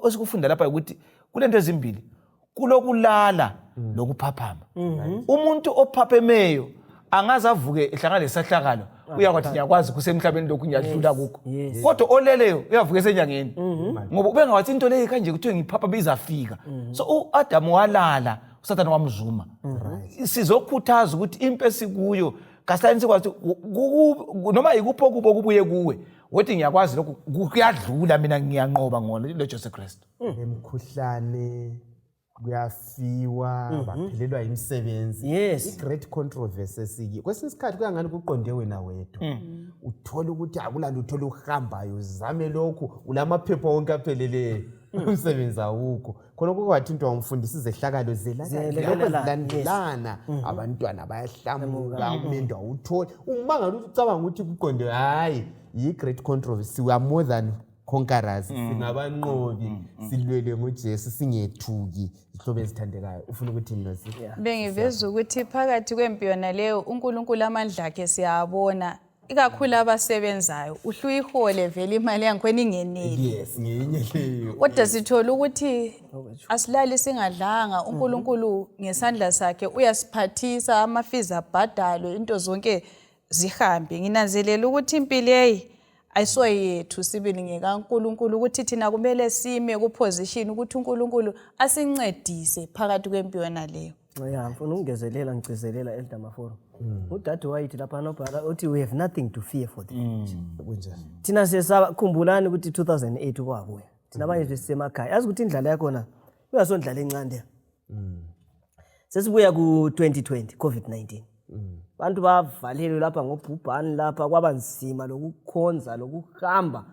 osikufunda lapha ukuthi kulento ezimbili kulokulala lokuphaphama. Umuntu ophaphemeyo angaze avuke ehlangana lesahlakalo uyakwathi ngiyakwazi kusemhlabeni lokhu ngiyadlula kukho. Kodwa oleleyo uyavuka esenyangeni ngoba ubengawathi into leyo kanje kuthiwe ngiphaphama izafika. So uAdam walala uSathane wamzuma. Sizokhuthaza ukuthi impi esikuyo kasayini sikwazi noma ikupho kubo kubuye kuwe wothi ngiyakwazi lokhu kuyadlula mina ngiyanqoba ngona loJesu Kristu. Emkhuhlane kuyafiwa baphelelwa imisebenzi. I-great controversy esiki kwesinye isikhathi kuyangani kuqonde wena wedwa uthola ukuthi akulanda uthola uhambayo uzame lokhu ulamaphepha wonke aphelele umsebenzi awukho khona kukwathinta umfundisi izehlakalo zelandelana abantwana bayahlamuka umendo awuthola umangalo ucabanga ukuthi kuqonde hayi i-great controversy we are more than conquerors singabanqobi silwele ngoJesu singethuki ihlobo ezithandekayo ufuna ukuthi nosi bengiveza ukuthi phakathi kwempi yona leyo uNkulunkulu amandla akhe siyabona ikakhulu abasebenzayo uhluyihole vele imali yangikhona ingeneli. Yes ngenye leyo Kodwa sithola ukuthi asilali singadlanga uNkulunkulu ngesandla sakhe uyasiphathisa amafiza abhadalwe into zonke zihambe. Nginanzelela ukuthi impilo leyi ayisoyethu sibili ngekaNkulunkulu ukuthi thina kumele sime ku position ukuthi uNkulunkulu asincedise phakathi kwempi yona leyo. Ngifuna ukungezelela ngicizelela Elder Maforo. Udade wayithi lapha nobhala uthi we have nothing to fear for them. kunjani Thina sesakhumbulani ukuthi 2008 kwabuya. Thina abanye sisemakhaya. Yazi ukuthi indlala yakona uyasondlala encane. Sesibuya ku 2020 COVID-19. Bantu bavalelwe lapha ngobhubhani lapha kwabanzima lokukhonza lokuhamba.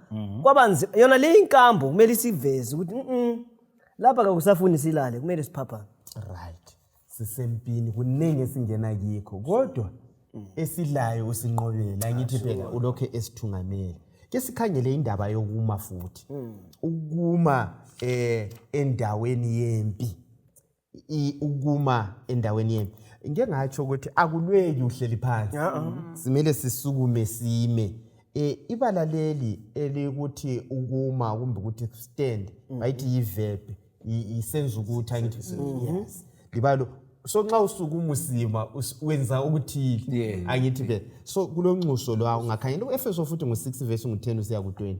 Kwabanzima yona le inkambo kumele isiveze ukuthi lapha akusafuni silale kumele siphaphame. Right. Sisempini kunenge singena kikho kodwa esidlayo usinqobela ngithi phela ulokho esithungamele. Ke sikhangele indaba yokuma futhi. Ukuma endaweni yempi. Ukuma endaweni yempi. Ngeke ngatsho ukuthi akulweki uhleli phansi. Simele sisukume sime. Ibala leli elikuthi ukuma kumbe ukuthi stand bayithi yiverb isenza ukuthi angithi yes. Libalo so nxa usukuma usima wenza ukuthile angithi ke so kulonxuso lo ungakhangela uEfeso futhi ngo6 verse ngo10 usiya ku20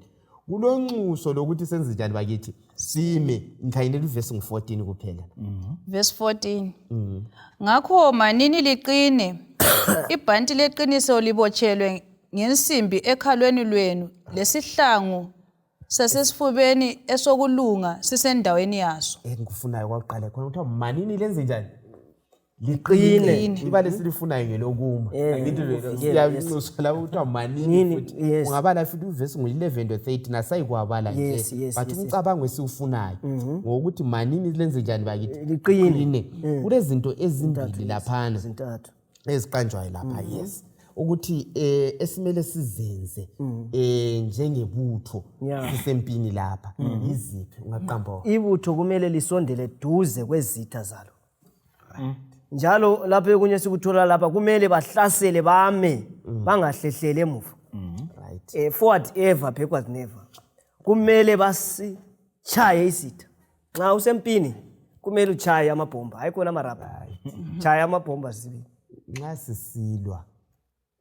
kulonxuso lokuthi senze njani bakithi sime ngikhangela uverse ngo14 kuphela Verse 14 ngakho manini liqine ibhanti leqiniso libotshelwe ngensimbi ekhalweni lwenu lesihlangu sasesifubeni esokulunga sisendaweni yaso. Ngikufunayo kwaqala khona ukuthi manini lenze njani liqine ibale silifunayo ngelokuma angithi siyabuswa la ukuthi manini futhi ungabala futhi uverse ngo11 to 30 nasayikwabala nje but umcabango esiufunayo ngokuthi manini lenze njani bakithi liqine kulezinto ezimbili laphana zintathu eziqanjwayo lapha yes ukuthi esimele sizenze njengebutho sisempini lapha iziphi ungaqamba ibutho kumele lisondele duze kwezitha zalo njalo lapho okunye sikuthola lapha kumele bahlasele bame bangahlehlele emuva right forward ever backward never kumele basichaye isitha nxa usempini kumele uchaye amabhomba hayikhona amarabha chaya amabhomba sibili nxa sisilwa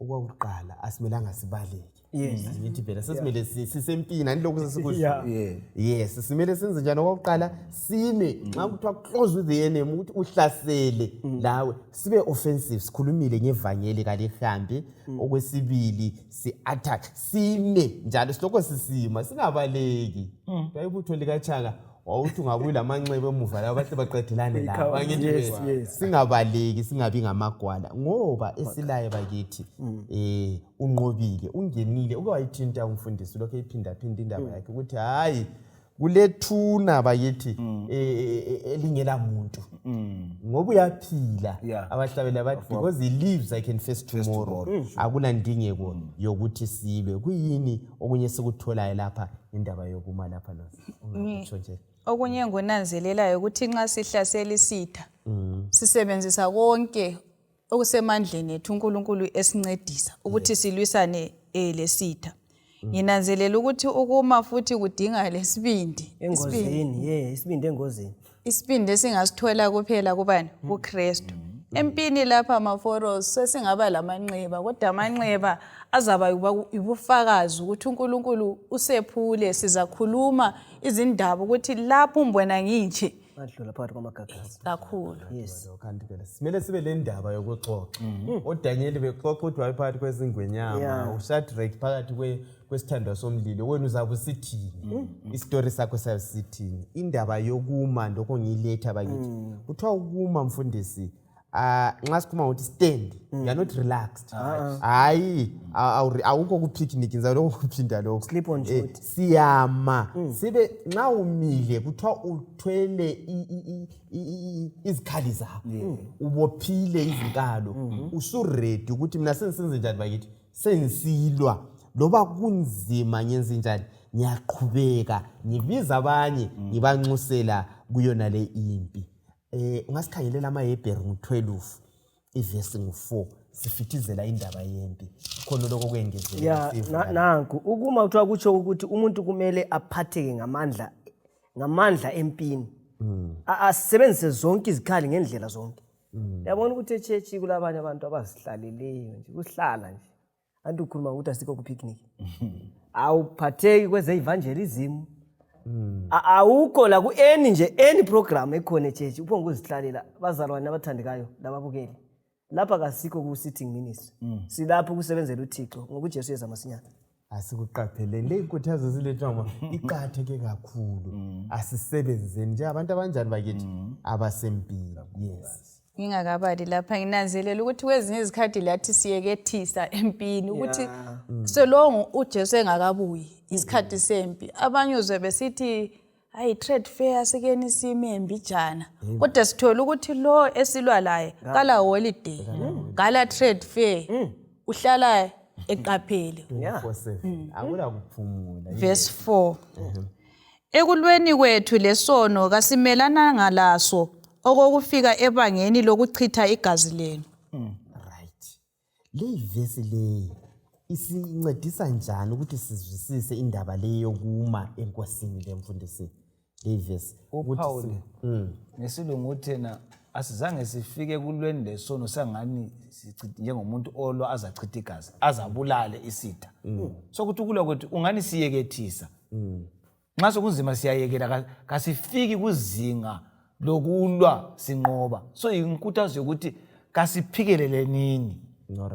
okwakuqala asimelanga sibaleke ngithi phela sesimele sisempini andilokhu sesikusho yes simele senze njani okwakuqala sime nxa kuthiwa close with the enemy ukuthi uhlasele lawe sibe offensive sikhulumile ngevangeli kalihambi okwesibili si-attack sime njalo silokho sisima singabaleki bayibutho likachanga wawuthi ungabuyi lamanxeba emuva lawo bahle baqedelane lawo bangithi singabaleki singabi ngamagwala ngoba esilaye bakithi unqobile ungenile uke wayithinta umfundisi lokho iphinda indaba yakhe ukuthi hayi kulethuna bakithi elingela muntu ngoba uyaphila abahlabela bathi because he lives I can face tomorrow akunandingeko yokuthi sibe kuyini okunye sikutholayo lapha indaba yokuma lapha ngisho nje okunye ngonanzelelayo ukuthi nxa sihlasela isitha sisebenzisa konke okusemandleni ethu uNkulunkulu esincedisa ukuthi silwisane lesitha nginanzelela ukuthi ukuma futhi kudinga lesibindi engozini isibindi engozini isibindi singasithola kuphela kubani kuKristu empini lapha maforos sesingaba lamanxeba kodwa amanxeba azaba ubufakazi ukuthi uNkulunkulu usephule sizakhuluma izindaba ukuthi lapho umbona nginje adlula phakathi kwamagagasi kakhulu kanti phela simele sibe le ndaba yokuxoxa oDaniel bexoxa ukuthi wayephakathi kwezingwenyama uShadrach phakathi kwesithandwa somlilo wena uzabe usithini istory sakho sayisithini indaba yokuma lokho ngiyiletha bakithi kuthiwa ukuma mfundisi nxa sikhuluma ukuthi stand you are not relaxed hayi awukho ku picnic ngizaloko kuphinda lokho sleep on foot siyama sibe nxa umile kuthiwa uthwele izikhali zakho ubophile izinkalo usuready ukuthi mina sengisenze njani bakithi sengisilwa loba kunzima ngenze njani ngiyaqhubeka ngibiza abanye ngibanxusela kuyona le impi ungasikhangelela amaHebheru ngo-12 ivesi ngo-4 sifithizela indaba yempi khona lokho kwengezelela nanku ukuma kuthiwa kutsho ukuthi umuntu kumele aphatheke ngamandla empini asebenzise zonke izikhali ngendlela zonke yabona ukuthi echechi kulabanye abantu abazihlaleleyo nje kuhlala nje anti ukhuluma ukuthi asikho ku picnic awuphatheki kweze evangelism awukho la ku any program ekhona echechi uphonga ukuzihlalela bazalwane abathandekayo lababukeli lapha kasikho ku sitting ministry silapho kusebenzela uThixo ngokuJesu yeza masinyana asikuqapheleni le inkuthazo zilethwa iqatheke kakhulu asisebenzeni nje abantu abanjani bakithi abasempini yes ngingakabali lapha nginanzelela ukuthi kwezinye izikhathi lathi siyekethisa empini ukuthi selongo uJesu engakabuyi isikhathi sempi abanye uzwe besithi hayi trade fair sekeni simembi jana kodwa sithola ukuthi lo esilwa laye kala holiday kala trade fair uhlala eqaphele akula kuphumula verse 4 ekulweni kwethu lesono kasimelana ngalaso okokufika ebangeni lokuchitha igazi lenu right le verse le isincedisa njani ukuthi sizwisise indaba le yokuma enkosini lemfundisi le verse uPaul ngesilungu uthena asizange sifike kulweni lesono sangani sichithe njengomuntu olwa azachitha igazi azabulale isitha sokuthi kulwa kwethu ungani siyekethisa nxa sokunzima siyayekela kasifiki kuzinga lokulwa sinqoba so inkuthazo yokuthi kasiphikelele nini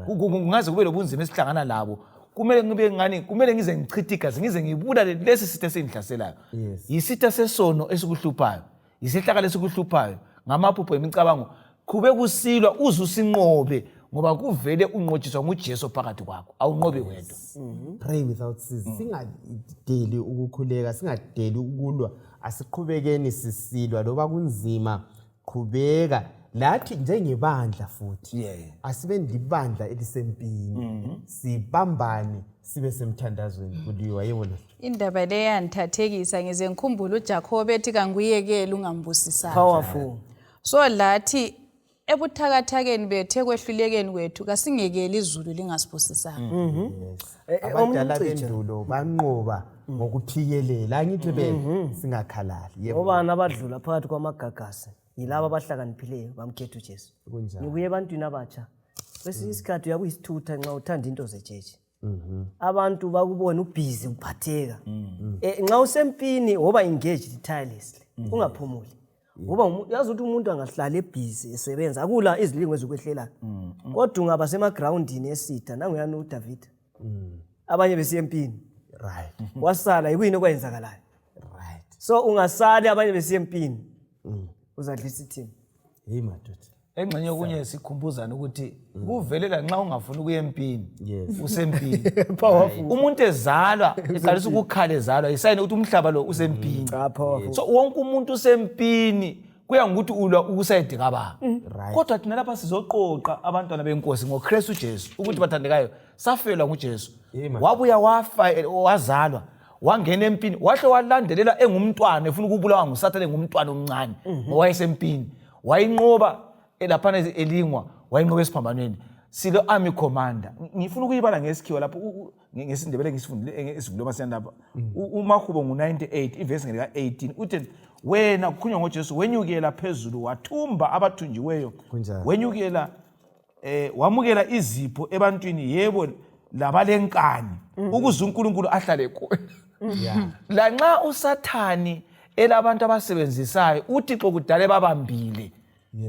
kungaze kube lobunzima esihlangana labo kumele ngize ngichithe igazi ngize ngibulale lesi sitha sengihlaselayo yisitha sesono esikuhluphayo yisehlakalo esikuhluphayo ngamaphupho emicabango kube kusilwa uzusinqobe ngoba kuvele unqotshiswa nguJesu phakathi kwakho awunqobe wedwa pray without ceasing singadeli ukukhuleka singadeli ukulwa asiqhubekeni sisilwa loba kunzima qhubeka lathi njengebandla futhi Yeah. asibe ndibandla elisempini sibambane sibe semthandazweni kuliwa yebona indaba le yandithathekisa ngize ngikhumbula uJakobe ethi kanguyekeli ungambusisanga. Powerful. So lathi ebuthakathakeni bethu ekwehlulekeni kwethu kasingekeli izulu lingasibusisanga. abadala bendulo banqoba ngokuphikelela angithi singakhalali yebo Obani abadlula phakathi kwamagagasi yilabo abahlakaniphileyo bamkhetha uJesu. Ngibuye ebantwini abatsha. Kwesinye isikhathi uyakuyisithutha nxa uthanda into zejeje. Abantu bakubona ubhizi uphatheka. Nxa usempini woba engaged tirelessly. Ungaphumuli. Ngoba yazi ukuthi umuntu angahlala ebhizi esebenza akula izilingo ezokwehlela. Kodwa ungaba semagroundini esitha nanguyana uDavid. Abanye besiyempini. right Wasala yikuyini okwenzakalayo. right So ungasali abanye besiyempini. Uzadlisa ithini? hey madoda engxenye okunye sikhumbuzana ukuthi kuvelela nxa ungafuni ukuya empini Yes. usempini. Powerful. Umuntu ezalwa eqalisa ukukhala ezalwa isayini ukuthi umhlaba lo usempini. Powerful. So wonke umuntu usempini kuya ngokuthi ulwa ukusayide kababa. Right. Kodwa thina lapha sizoqoqa abantwana benkosi ngoKristu Jesu ukuthi bathandekayo safelwa nguJesu. Amen. Wabuya wafa wazalwa wangena empini wahle walandelela engumntwana efuna ukubulawa nguSathane ngumntwana omncane owayesempini wayinqoba elaphana elingwa wayinqoba esiphambanweni silo army commander ngifuna ukuyibala ngesikhiwa lapho ngesindebele ngisifundile esivulo masiyanda lapha uMahubo ngo98 ivesi ngeka 18 uthi wena kukhulunywa ngoJesu wenyukela phezulu wathumba abathunjiweyo Kunjani? wenyukela wamukela izipho ebantwini yebo labalenkani ukuze uNkulunkulu ahlale khona. La nxa uSathani elabantu abasebenzisayo uThixo kudale babambile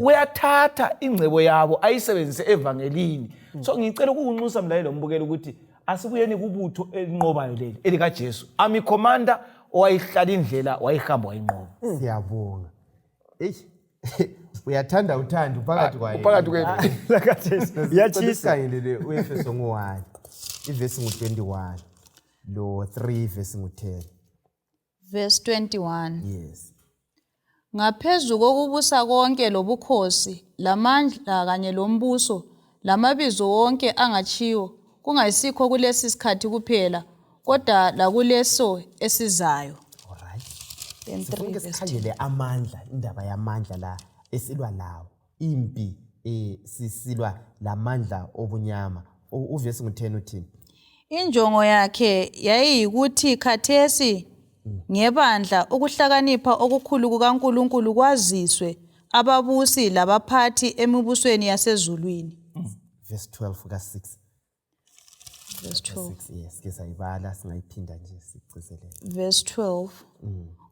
uyathatha ingcebo yabo ayisebenzise evangelini. So ngicela ukunxusa mlayelo mbukela ukuthi asibuyeni kubutho elinqobayo leli elika Jesu army commander owayihlala indlela wayihamba wayinqoba. siyabonga uyathanda uthando phakathi kwaye Phakathi kwethu. Yachisa. Sikhangele uEfeso ngo1 ivesi ngo21 lo 3 vesi ngo10 Verse 21. yes Ngaphezulu kokubusa konke lobukhosi lamandla kanye lombuso lamabizo wonke angachiwo kungayisikho kulesi sikhathi kuphela kodwa lakuleso esizayo. alright Then 3 sifunke verse 10. sikhangele amandla indaba yamandla la esilwa lawo impi sisilwa lamandla obunyama uvesi ngo10 uthini Injongo yakhe yayiyikuthi khathesi ngebandla ukuhlakanipha okukhulu kukaNkulunkulu kwaziswe ababusi labaphathi emibusweni yasezulwini. verse 12 ka6 Verse 12. yes ke sayibala singayiphinda nje sigcizelele Verse 12.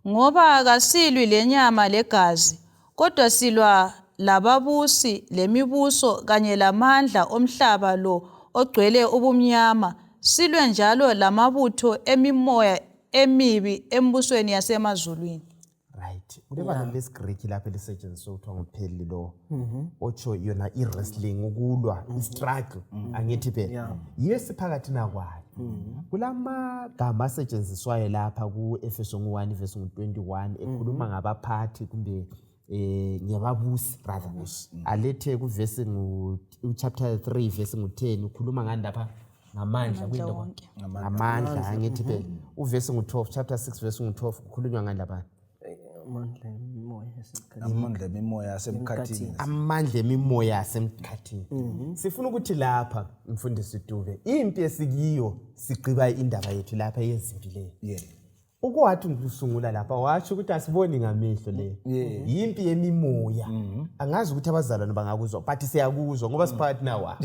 Ngoba kasilwi lenyama legazi kodwa silwa lababusi lemibuso kanye lamandla omhlaba lo ogcwele ubumnyama silwe njalo lamabutho emimoya emibi embusweni yasemazulwini. right kulebala lesiGreek lapha elisetshenziswa ukuthiwa ngupheli lo otsho yona i-wrestling ukulwa i-struggle angithi phela yesiphakathi nakwayo kulamagama asetshenziswayo lapha ku-Efeso 1 verse 21 ekhuluma ngabaphathi kumbe ngebabusi rather alethe kuvesi chapter 3 verse 10 ukhuluma ngani lapha ngamandla kwinto ngamandla angithi phela uvesi ngo12 chapter 6 verse ngo12 ukhulunywa ngani lapha Amandla emimoya yasemkhathini. amandla emimoya yasemkhathini sifuna ukuthi lapha mfundisi Dube impi esikiyo sigqiba indaba yethu lapha yezimpi le Yeah. ukwathi ngikusungula lapha washo ukuthi asiboni ngamehlo le impi yemimoya angazi ukuthi abazalwane bangakuzwa but siyakuzwa ngoba siphakathi nawa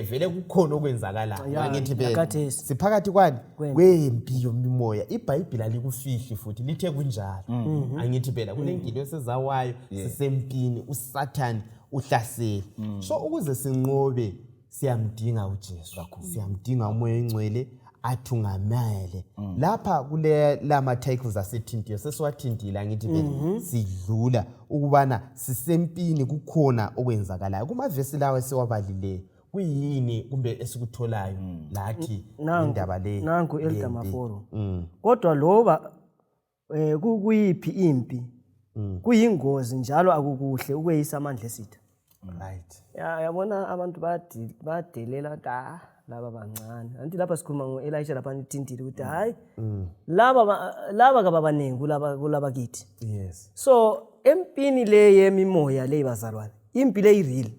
vele kukhona okwenzakalayo ngithi phela siphakathi kwani kwempi yemimoya iBhayibheli alikufihli futhi lithe kunjalo angithi phela kunenkinto esezawayo sisempini uSathani uhlasela so ukuze sinqobe siyamdinga uJesu siyamdinga umoya engcwele athungamele lapha kule lama titles asethintiyo sesiwathintile angithi phela sidlula ukubana sisempini kukhona okwenzakalayo kuma verse lawa siwabalile kuyini kumbe esikutholayo lathi indaba le nanku Elder Maforo kodwa loba kuyiphi impi kuyingozi njalo akukuhle ukweyisa amandla esitha. Right. Yabona abantu badelela laba bancane. Anti lapha sikhuluma ngo-Elisha lapha nithintile ukuthi hayi laba kababaningi kulaba kithi. Yes. So empini le yemimoya le bazalwane impilo eyireal.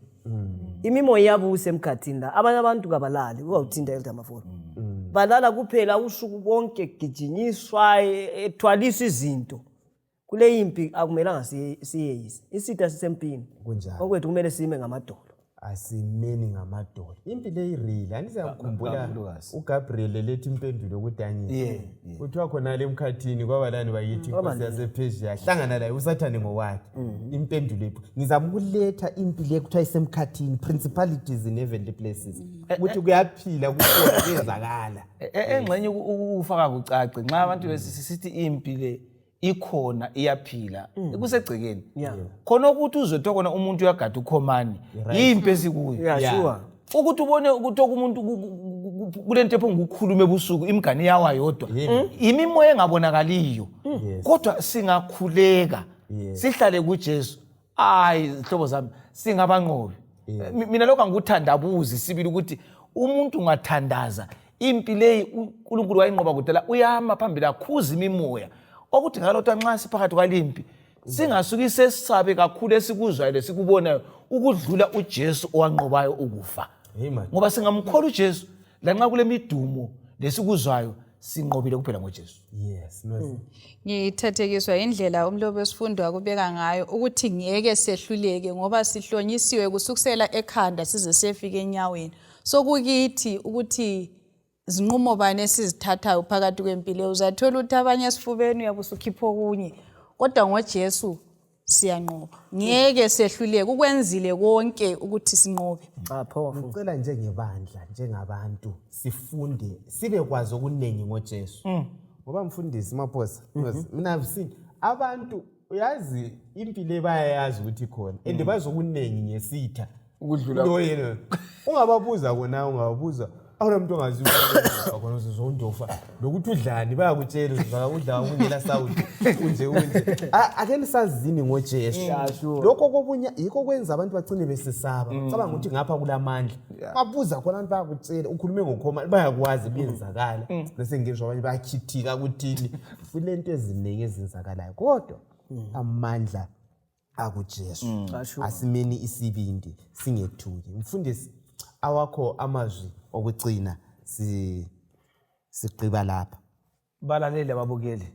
Imimoya yabusa emkhathini la abanye abantu kabalali kuzawuthinta elder Mafolo. Balala kuphela usuku bonke gijinyiswa ethwaliswa izinto. Kule impi akumelanga siyeyise. Isitha sisempini. Kunjalo. Okwethu kumele sime ngamadolo. Asimeni ngamadolo. Impilo eyireal anizakukhumbula uGabriel lethi impendulo kuDaniel. Kuthiwa khona le emkhathini kwabalani bayithi inkosi yasePersia hlangana laye uSathane ngowakhe. Impendulo ephu ngizamukuletha impilo ekuthiwa isemkhathini principalities in heavenly places. Ukuthi kuyaphila kukhona kwenzakala. Engxenye ukufaka kucace nxa abantu sithi impilo ikhona iyaphila kusegcekeni khona ukuthi uzothoka khona umuntu uyagada ukhomani yimpi esikuyo sure ukuthi ubone ukuthi umuntu kulento ephongukhuluma ebusuku imgane yawa yodwa imimoya engabonakaliyo kodwa singakhuleka sihlale kuJesu zihlobo zami singabanqobi mina lokho angikuthandabuzi sibili ukuthi umuntu ungathandaza impi leyi uNkulunkulu wayinqoba kudala uyama phambili akhuza imimoya okuthi ngalotha nxa siphakathi kwalimpi singasuki sesabe kakhulu esikuzwayo lesikubonayo ukudlula uJesu owanqobayo ukufa ngoba singamkhola uJesu lanxa kule midumo lesikuzwayo sinqobile kuphela ngoJesu. Yes. Ngithathekiswa indlela umlobo wesifundo akubeka ngayo ukuthi ngeke sehluleke ngoba sihlonyisiwe kusukusela ekhanda size sefike enyaweni. So kukithi ukuthi zinqumo bani esizithathayo phakathi kwempilo uzathola ukuthi abanye esifubeni uyabusukhipha okunye kodwa ngoJesu siyanqoba ngeke sehluleke ukwenzile konke ukuthi sinqobe. Ngicela njengebandla njengabantu sifunde sibe kwazi okunengi ngoJesu ngoba mfundisi Maphosa mina ngisini abantu uyazi impilo bayayazi ukuthi khona and bazokunengi ngesitha ukudlula lo yena ungababuza kona ungababuza awona umuntu ongazi khona uzondofa lokuthi udlani bayakutshela uzaka udla ungela sawuthi unje ake nisazini ngoJesu lokho kobunye yiko kwenza abantu bagcine besesaba cabanga ukuthi ngapha kulamandla babuza khona abantu bayakutshela ukhulume ngokhoma bayakwazi benzakala bese ngizwa abanye bayakhithika ukuthini kulento eziningi ezenzakalayo kodwa amandla akuJesu asimeni isibindi singethuki mfundisi awakho amazwi okugcina siqhiba lapha balalele ababukeli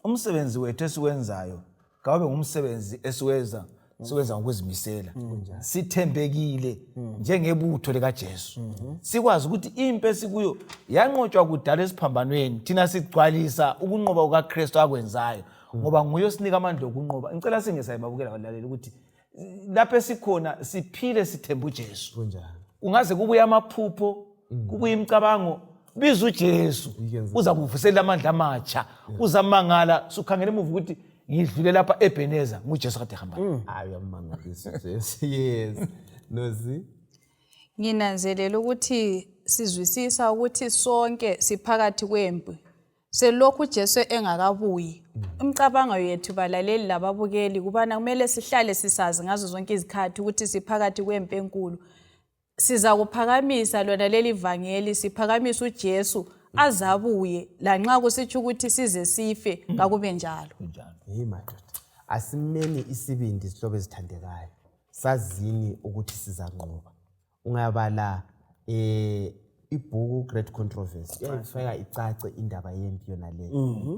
umsebenzi wethu esiwenzayo kabe ngumsebenzi esiwenza ngokuzimisela sithembekile njengebutho likaJesu sikwazi ukuthi impi esikuyo yanqotshwa kudala esiphambanweni thina sigcwalisa ukunqoba kukaKristu akwenzayo ngoba nguye osinika amandla okunqoba ngicela singesaye babukela balalele ukuthi lapho esikhona siphile sithemba uJesu kunjani ungaze kubuye amaphupho kubuye imicabango biza uJesu uza kuvusela amandla amatsha uzamangala sukhangela emuva ukuthi ngidlule lapha eBheneza nguJesu kade hamba ayamangalisa Jesu yes nozi nginanzelela ukuthi sizwisisa ukuthi sonke siphakathi kwempi selokhu uJesu engakabuyi umcabango yethu balaleli lababukeli kubana kumele sihlale sisazi ngazo zonke izikhathi ukuthi siphakathi kwempi enkulu siza kuphakamisa lona leli ivangeli siphakamisa uJesu azabuye lanxa kusitsho ukuthi size sife kakube njalo. Hey madoda asimeni isibindi sihlobo ezithandekayo sazini ukuthi sizanqoba ungayabala ibhuku Great Controversy yayifaka icace indaba yempi yona le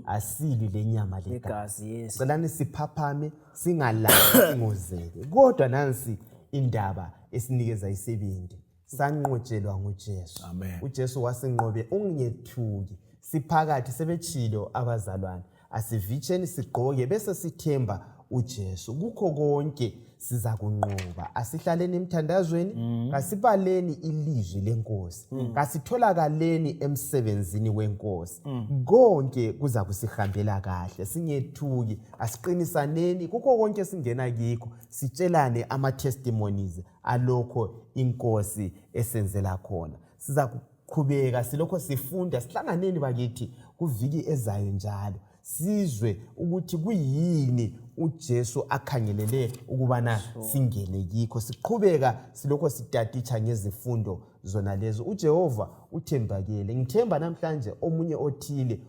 asili lenyama legazi yes celani siphaphame singalali singozeke kodwa nansi indaba esinikeza isibindi sanqotshelwa nguJesu uJesu wasinqobe ungethuki siphakathi sebetshilo abazalwane asivitsheni sigqoke bese sithemba uJesu kukho konke siza kunqoba asihlaleni emthandazweni kasibaleni ilizwi lenkosi kasitholakaleni emsebenzini wenkosi konke kuza kusihambela kahle singethuki asiqinisaneni kukho konke singena kikho sitshelane ama testimonies alokho inkosi esenzela khona siza kuqhubeka silokho sifunda sihlanganeni bakithi kuviki ezayo njalo sizwe ukuthi kuyini uJesu akhangelele ukubana singene kikho. Siqhubeka silokho sitaditsha ngezifundo zona lezo. uJehova uthembakele. Ngithemba namhlanje omunye othile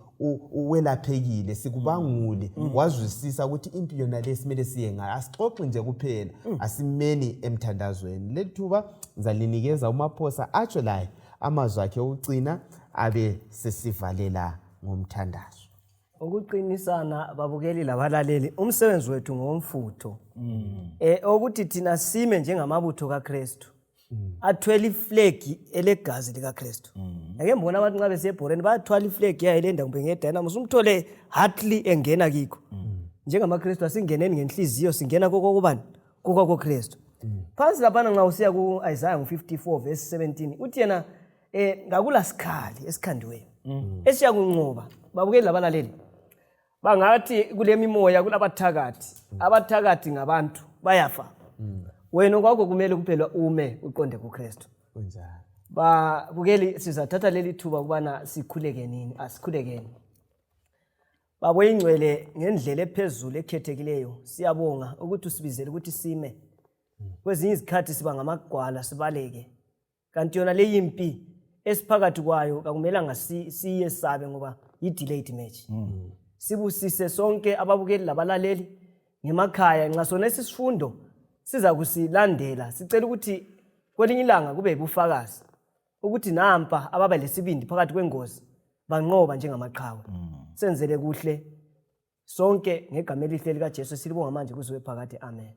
uwelaphekile, sikubangule wazwisisa ukuthi impilo yona lesimele siye ngayo. Asixoxe nje kuphela, asimeni emthandazweni. Lethuba ngizalinikeza uMaphosa atsho laye amazwi akhe okucina abe sesivalela ngomthandazo. Ukuqinisana babukeli labalaleli, umsebenzi wethu ngomfutho. Ukuthi thina sime njengamabutho kaKristu. Athwele iflegi elegazi likaKristu. Ake mbona abantu nxa besebhoreni bayathwala iflegi yayilenda kumbe ngedynamos, umthole hardly engena kikho. NjengamaKristu asingeneni ngenhliziyo, singena kokubani? KoKristu. Phansi lapha nxa usiya ku Isaiah 54 verse 17 uthi yena ngakula sikhali esikhandiweyo esiya kunqoba. Babukeli labalaleli, bangathi kule mimoya kulabathakathi, abathakathi ngabantu bayafa. Wena kwakho kumele kuphela ume uqonde kuKristu. Kunjalo. Babukeli sizathatha leli thuba kubana sikhuleke nini, asikhulekeni. Baboyingcwele ngendlela ephezulu ekhethekileyo, siyabonga ukuthi usibizele ukuthi sime. Kwezinye izikhathi siba ngamagwala sibaleke. Kanti yona le yimpi esiphakathi kwayo akumelanga siye sabe ngoba yi-delayed match. Sibusise sonke ababukeli labalaleli ngemakhaya nxa sona isifundo siza kusilandela. Sicela ukuthi kwelinye ilanga kube ubufakazi ukuthi nampa ababa lesibindi phakathi kwengozi banqoba njengamaqhawe. Senzele kuhle sonke ngegama elihle likaJesu silibonga manje kuze phakathi. Amen.